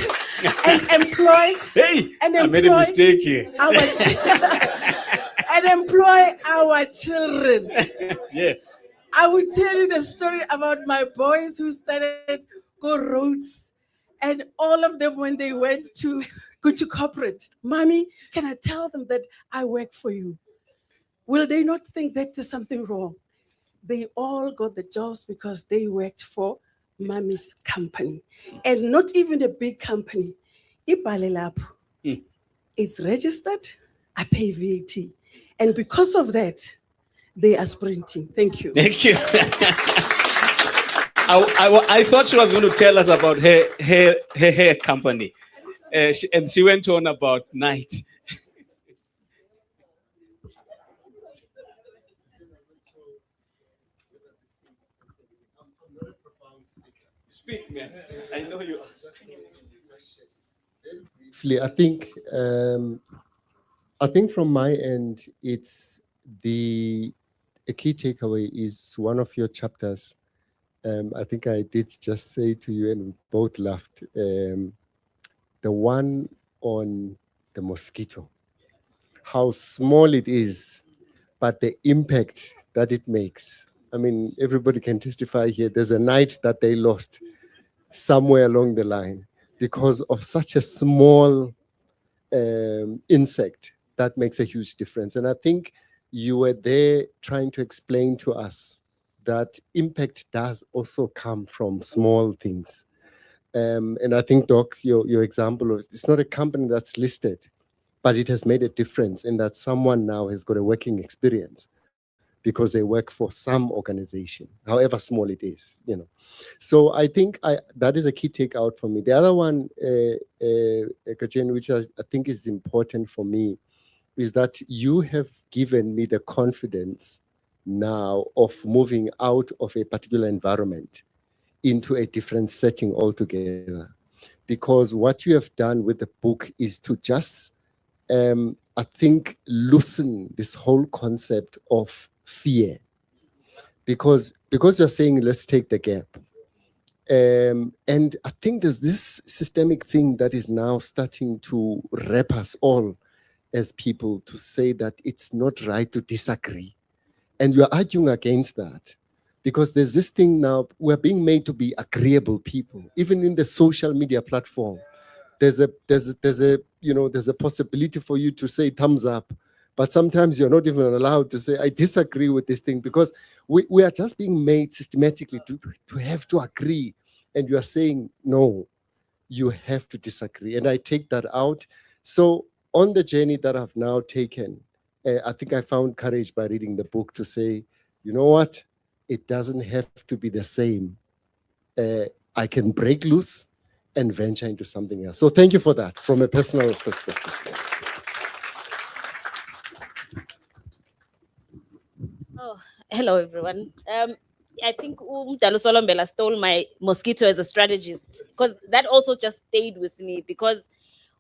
and employ Hey, and I made a employ mistake here. our and employ our children? Yes. I will tell you the story about my boys who started Go Roads, and all of them when they went to go to corporate. Mommy, can I tell them that I work for you? Will they not think that there's something wrong? They all got the jobs because they worked for mommy's company, and not even a big company. Ipalelapho. It's registered. I pay VAT, and because of that, they are sprinting. Thank you. Thank you. I thought she was going to tell us about her hair company. And she went on about night. Speak, man. I know you are. Briefly, I think from my end, it's a key takeaway is one of your chapters. I think I did just say to you, and we both laughed. The one on the mosquito, how small it is, but the impact that it makes. I mean, everybody can testify here. There's a night that they lost somewhere along the line because of such a small insect that makes a huge difference. And I think you were there trying to explain to us that impact does also come from small things. And I think, Doc, your example of it's not a company that's listed, but it has made a difference in that someone now has got a working experience because they work for some organization, however small it is, you know. So I think that is a key takeout for me. The other one, Kajen, which I think is important for me, is that you have given me the confidence now of moving out of a particular environment into a different setting altogether. Because what you have done with the book is to just, I think, loosen this whole concept of fear. Because you're saying, let's take the gap. And I think there's this systemic thing that is now starting to wrap us all as people to say that it's not right to disagree. And you're arguing against that because there's this thing now, we're being made to be agreeable people, even in the social media platform. There's a possibility for you to say thumbs up, but sometimes you're not even allowed to say, I disagree with this thing, because we are just being made systematically to have to agree. And you are saying, no, you have to disagree. And I take that out. So on the journey that I've now taken, I think I found courage by reading the book to say, you know what? It doesn't have to be the same. I can break loose and venture into something else. So thank you for that from a personal perspective. Oh, hello everyone. I think Umdalo Solombela stole my mosquito as a strategist, because that also just stayed with me, because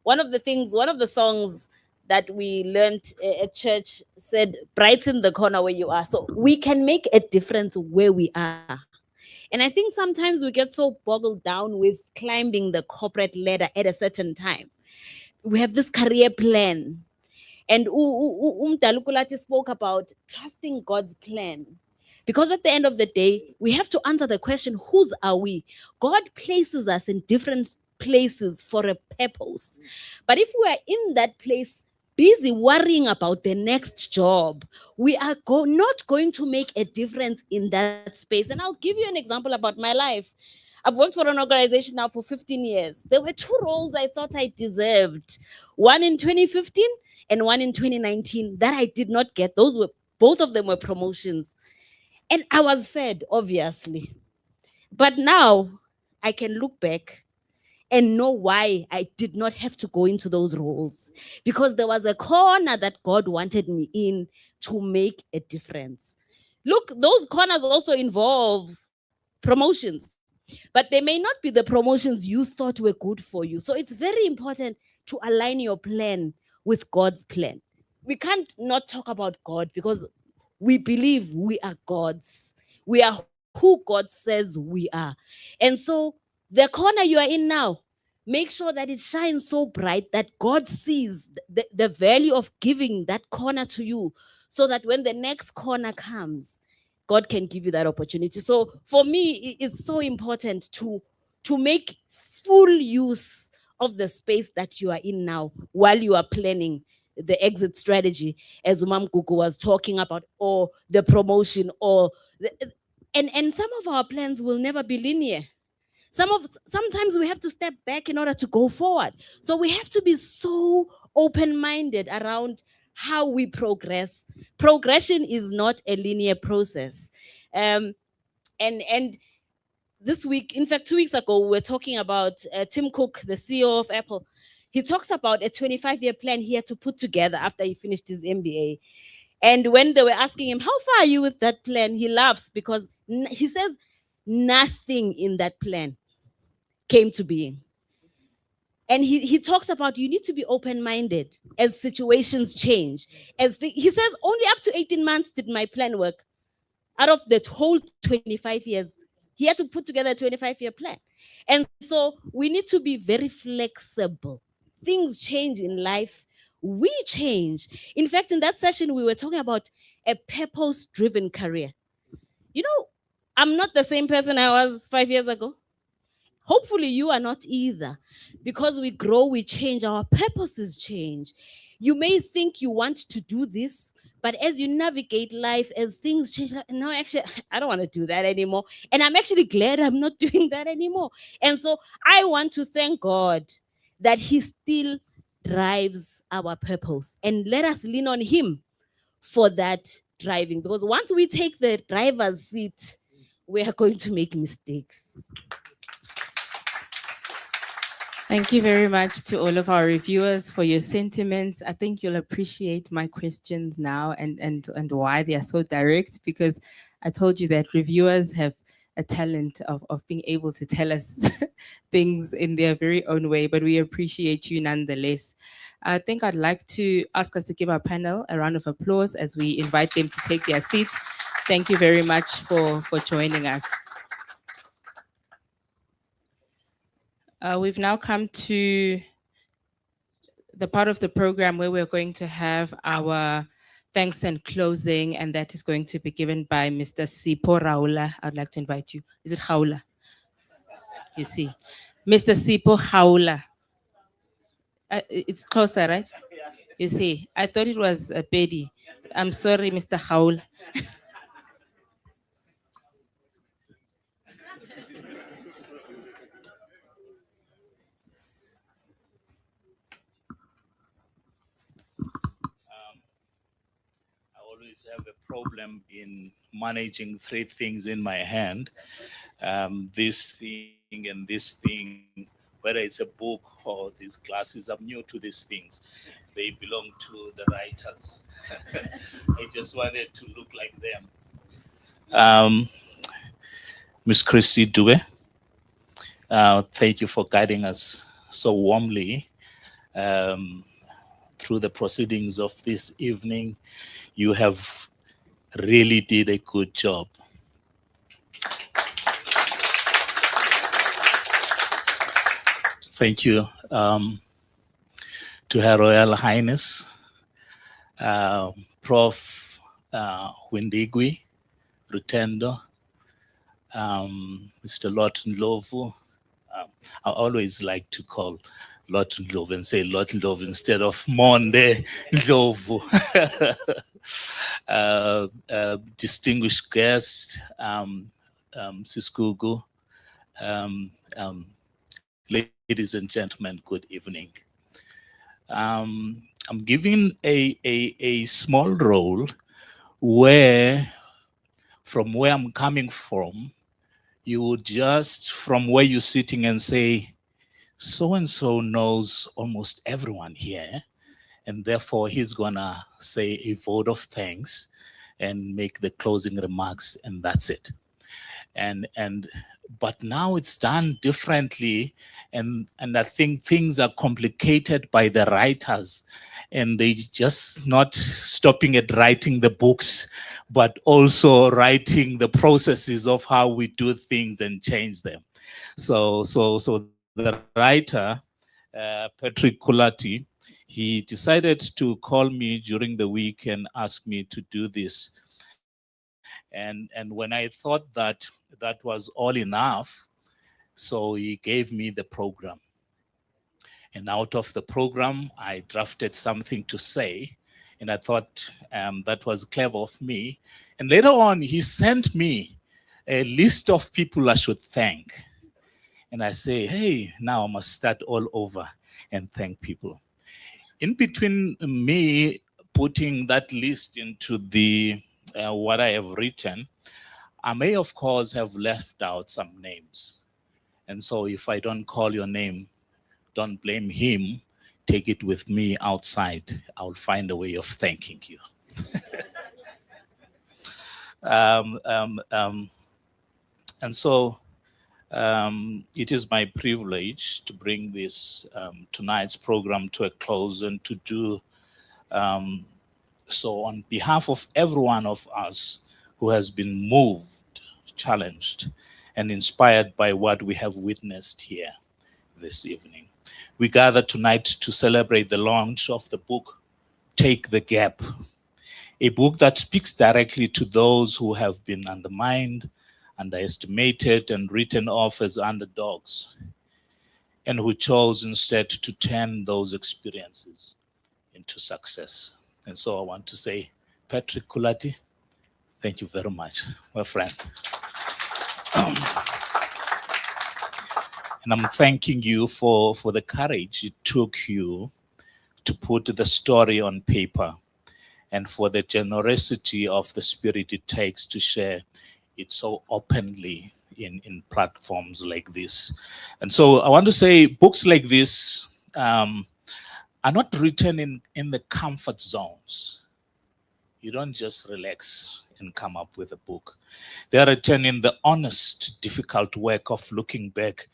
one of the songs that we learned at church said, brighten the corner where you are. So we can make a difference where we are. And I think sometimes we get so boggled down with climbing the corporate ladder at a certain time. We have this career plan. And Umdalukulati spoke about trusting God's plan. Because at the end of the day, we have to answer the question, whose are we? God places us in different places for a purpose. But if we are in that place, busy worrying about the next job, we are not going to make a difference in that space. And I'll give you an example about my life. I've worked for an organization now for 15 years. There were 2 roles I thought I deserved. One in 2015 and one in 2019 that I did not get. Both of them were promotions. And I was sad, obviously. But now I can look back and know why I did not have to go into those roles, because there was a corner that God wanted me in to make a difference. Look, those corners also involve promotions, but they may not be the promotions you thought were good for you. So it's very important to align your plan with God's plan. We can't not talk about God because we believe we are God's. We are who God says we are. And so the corner you are in now, make sure that it shines so bright that God sees the value of giving that corner to you, so that when the next corner comes, God can give you that opportunity. So for me, it's so important to make full use of the space that you are in now while you are planning the exit strategy, as Umam Gugu was talking about, or the promotion, or and some of our plans will never be linear. Sometimes we have to step back in order to go forward. So we have to be so open-minded around how we progress. Progression is not a linear process. And this week, in fact, 2 weeks ago, we were talking about Tim Cook, the CEO of Apple. He talks about a 25-year plan he had to put together after he finished his MBA. And when they were asking him, how far are you with that plan? He laughs because he says nothing in that plan came to being. And he talks about you need to be open-minded as situations change. He says only up to 18 months did my plan work. Out of that whole 25 years, he had to put together a 25-year plan. And so we need to be very flexible. Things change in life. We change. In fact, in that session, we were talking about a purpose-driven career. You know, I'm not the same person I was 5 years ago. Hopefully you are not either. Because we grow, we change, our purposes change. You may think you want to do this, but as you navigate life, as things change, like, no, actually, I don't want to do that anymore. And I'm actually glad I'm not doing that anymore. And so I want to thank God that He still drives our purpose. And let us lean on Him for that driving. Because once we take the driver's seat, we are going to make mistakes. Thank you very much to all of our reviewers for your sentiments. I think you'll appreciate my questions now and why they are so direct, because I told you that reviewers have a talent of being able to tell us things in their very own way, but we appreciate you nonetheless. I think I'd like to ask us to give our panel a round of applause as we invite them to take their seats. Thank you very much for joining us. We've now come to the part of the program where we're going to have our thanks and closing, and that is going to be given by Mr. Sipho Raula. I'd like to invite you. Is it Haula? You see, Mr. Sipho Haula. It's closer, right? You see, I thought it was a Pedi. I'm sorry, Mr. Haula. I always have a problem in managing three things in my hand. This thing and this thing, whether it's a book or these glasses, I'm new to these things. They belong to the writers. I just wanted to look like them. Miss Christy Dube, thank you for guiding us so warmly through the proceedings of this evening. You have really did a good job. Thank you to Her Royal Highness, Prof. Windigui Rutendo, Mr. Lawton Ndlovu. I always like to call Lawton Ndlovu and say Lawton Ndlovu instead of Monde Ndlovu. Distinguished guest, Siskugu, ladies and gentlemen, good evening. I'm giving a small role where, from where I'm coming from, you would just, from where you're sitting and say, so and so knows almost everyone here, and therefore he's gonna say a vote of thanks and make the closing remarks, and that's it. And but now it's done differently, and I think things are complicated by the writers, and they just not stopping at writing the books, but also writing the processes of how we do things and change them. So the writer, Patrick Kulati, he decided to call me during the week and ask me to do this. And when I thought that that was all enough, so he gave me the program. And out of the program, I drafted something to say. And I thought that was clever of me. And later on, he sent me a list of people I should thank. And I say, hey, now I must start all over and thank people. In between me putting that list into the what I have written, I may, of course, have left out some names. And so if I don't call your name, don't blame him. Take it with me outside. I'll find a way of thanking you. And so it is my privilege to bring this tonight's program to a close and to do so on behalf of every one of us who has been moved, challenged, and inspired by what we have witnessed here this evening. We gather tonight to celebrate the launch of the book, Take the Gap, a book that speaks directly to those who have been undermined, underestimated, and written off as underdogs, and who chose instead to turn those experiences into success. And so I want to say, Patrick Kulati, thank you very much, my friend. And I'm thanking you for the courage it took you to put the story on paper, and for the generosity of the spirit it takes to share it so openly in platforms like this. And so I want to say books like this are not written in the comfort zones. You don't just relax and come up with a book. They are written in the honest, difficult work of looking back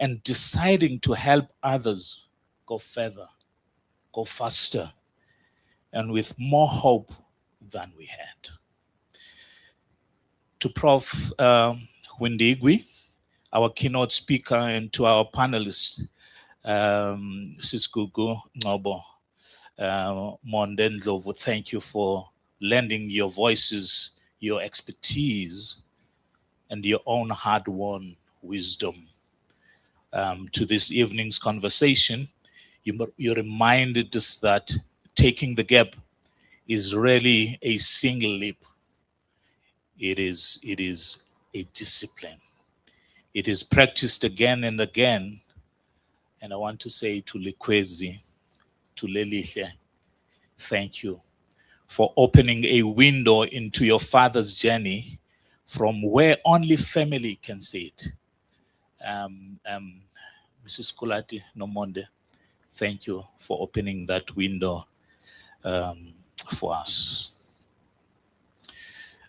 and deciding to help others go further, go faster, and with more hope than we had. To Prof. Windigwi, our keynote speaker, and to our panelists, Siskugu Ngobo, Monde Ndlovu, thank you for lending your voices, your expertise, and your own hard-won wisdom to this evening's conversation. You reminded us that taking the gap is really a single leap. It is a discipline. It is practiced again and again. And I want to say to Likwezi, to Lelihle, thank you for opening a window into your father's journey from where only family can see it. Mrs. Kulati Nomonde, thank you for opening that window for us.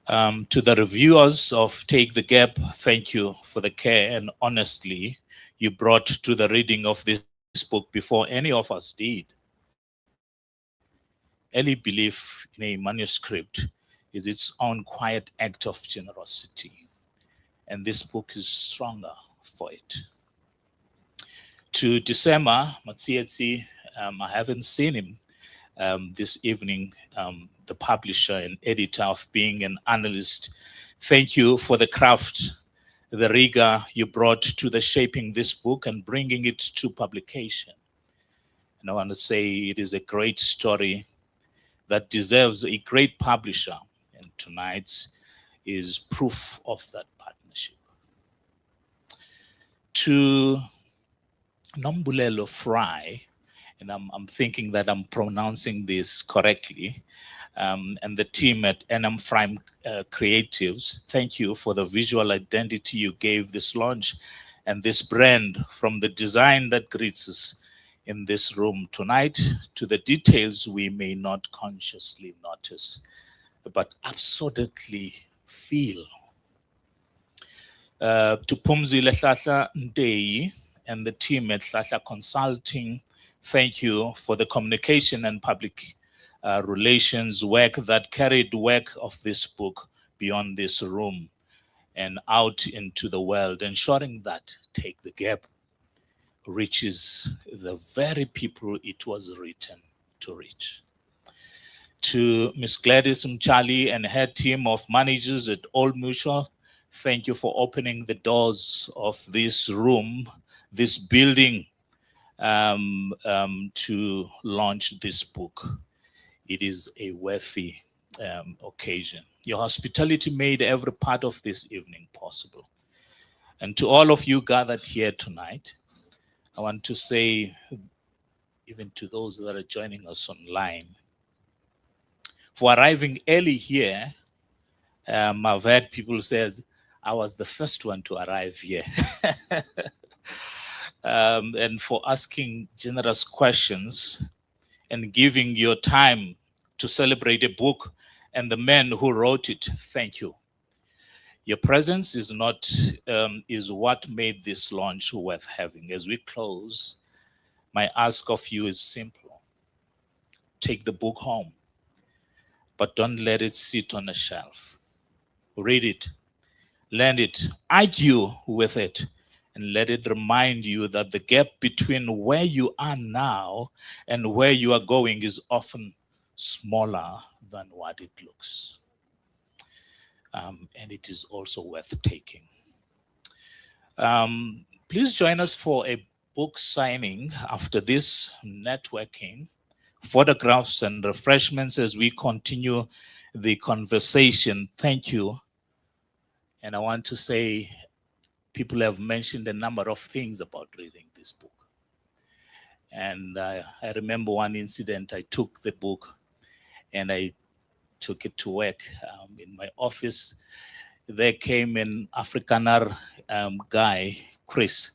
To the reviewers of Take the Gap, thank you for the care and honestly you brought to the reading of this book before any of us did. Early belief in a manuscript is its own quiet act of generosity, and this book is stronger for it. To December Matsietsi, I haven't seen him this evening, the publisher and editor of Being an Analyst. Thank you for the craft, the rigor you brought to the shaping this book and bringing it to publication. And I want to say it is a great story that deserves a great publisher, and tonight is proof of that partnership. To Nombulelo Fry, and I'm thinking that I'm pronouncing this correctly, and the team at NM Frame Creatives, thank you for the visual identity you gave this launch and this brand, from the design that greets us in this room tonight to the details we may not consciously notice, but absolutely feel. To Pumzile Hlahla Nteyi and the team at Hlahla Consulting, thank you for the communication and public relations work that carried work of this book beyond this room and out into the world, ensuring that Take the Gap reaches the very people it was written to reach. To Ms. Gladys Mchali and her team of managers at Old Mutual, thank you for opening the doors of this room, this building, to launch this book. It is a worthy occasion. Your hospitality made every part of this evening possible. And to all of you gathered here tonight, I want to say, even to those that are joining us online, for arriving early here. I've heard people say I was the first one to arrive here. And for asking generous questions and giving your time to celebrate a book and the men who wrote it. Thank you. Your presence is what made this launch worth having. As we close, my ask of you is simple. Take the book home, but don't let it sit on a shelf. Read it, learn it, argue with it, and let it remind you that the gap between where you are now and where you are going is often smaller than what it looks. And it is also worth taking. Please join us for a book signing after this, networking, photographs and refreshments as we continue the conversation. Thank you. And I want to say, people have mentioned a number of things about reading this book. And I remember one incident. I took the book and I took it to work in my office. There came an Afrikaner guy, Chris.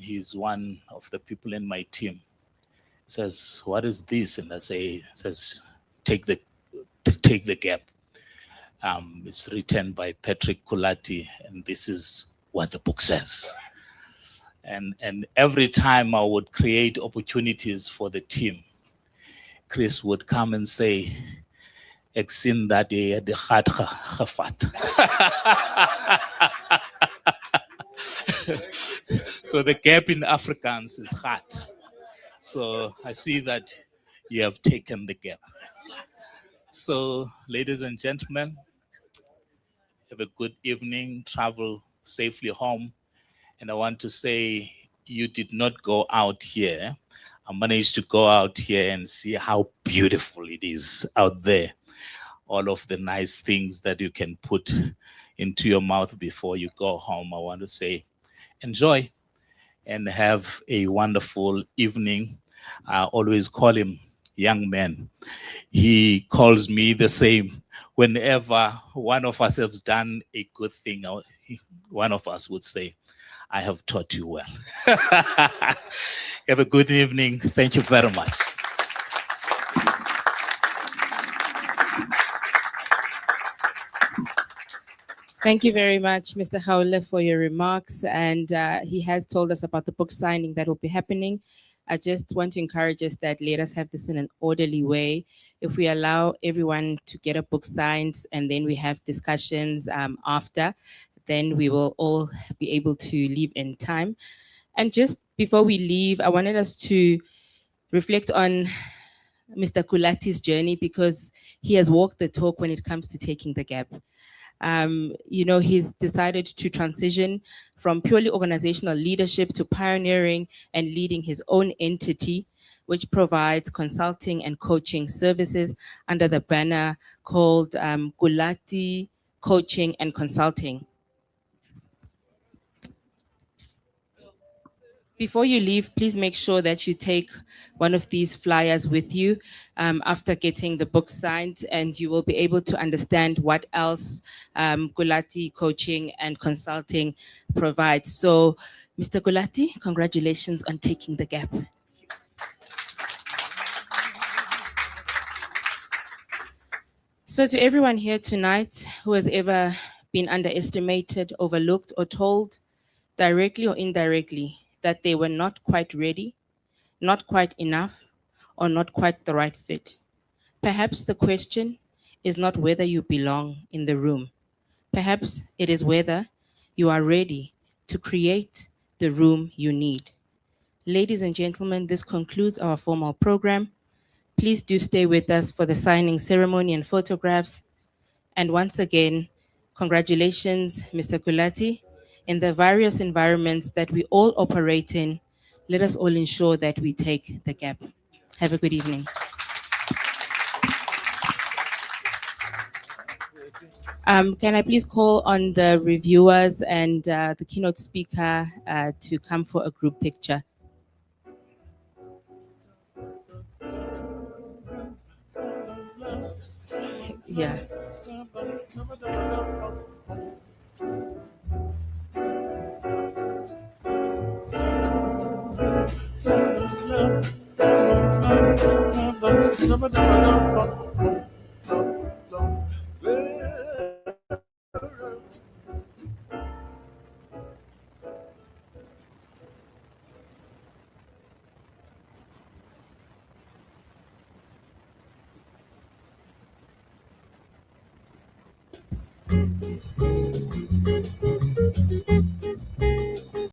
He's one of the people in my team. He says, "What is this?" And I say, says, Take the Gap. It's written by Patrick Kulati, and this is what the book says. And every time I would create opportunities for the team, Chris would come and say, "Ek sien dat jy die gat gevat." So the gap in Afrikaans is gat. So I see that you have taken the gap. So, ladies and gentlemen, have a good evening, travel safely home. And I want to say, you did not go out here. I managed to go out here and see how beautiful it is out there. All of the nice things that you can put into your mouth before you go home. I want to say, enjoy and have a wonderful evening. I always call him young man. He calls me the same. Whenever one of us has done a good thing, one of us would say, "I have taught you well." Have a good evening. Thank you very much. Thank you very much, Mr. Haule, for your remarks. And he has told us about the book signing that will be happening. I just want to encourage us that let us have this in an orderly way. If we allow everyone to get a book signed and then we have discussions after, then we will all be able to leave in time. And just before we leave, I wanted us to reflect on Mr. Kulati's journey, because he has walked the talk when it comes to taking the gap. He's decided to transition from purely organizational leadership to pioneering and leading his own entity, which provides consulting and coaching services under the banner called Kulati Coaching and Consulting. Before you leave, please make sure that you take one of these flyers with you after getting the book signed, and you will be able to understand what else Gulati Coaching and Consulting provides. So, Mr. Gulati, congratulations on taking the gap. So, to everyone here tonight who has ever been underestimated, overlooked, or told, directly or indirectly, that they were not quite ready, not quite enough, or not quite the right fit, perhaps the question is not whether you belong in the room. Perhaps it is whether you are ready to create the room you need. Ladies and gentlemen, this concludes our formal program. Please do stay with us for the signing ceremony and photographs. And once again, congratulations, Mr. Kulati. In the various environments that we all operate in, let us all ensure that we take the gap. Have a good evening. Can I please call on the reviewers and the keynote speaker to come for a group picture? Yeah.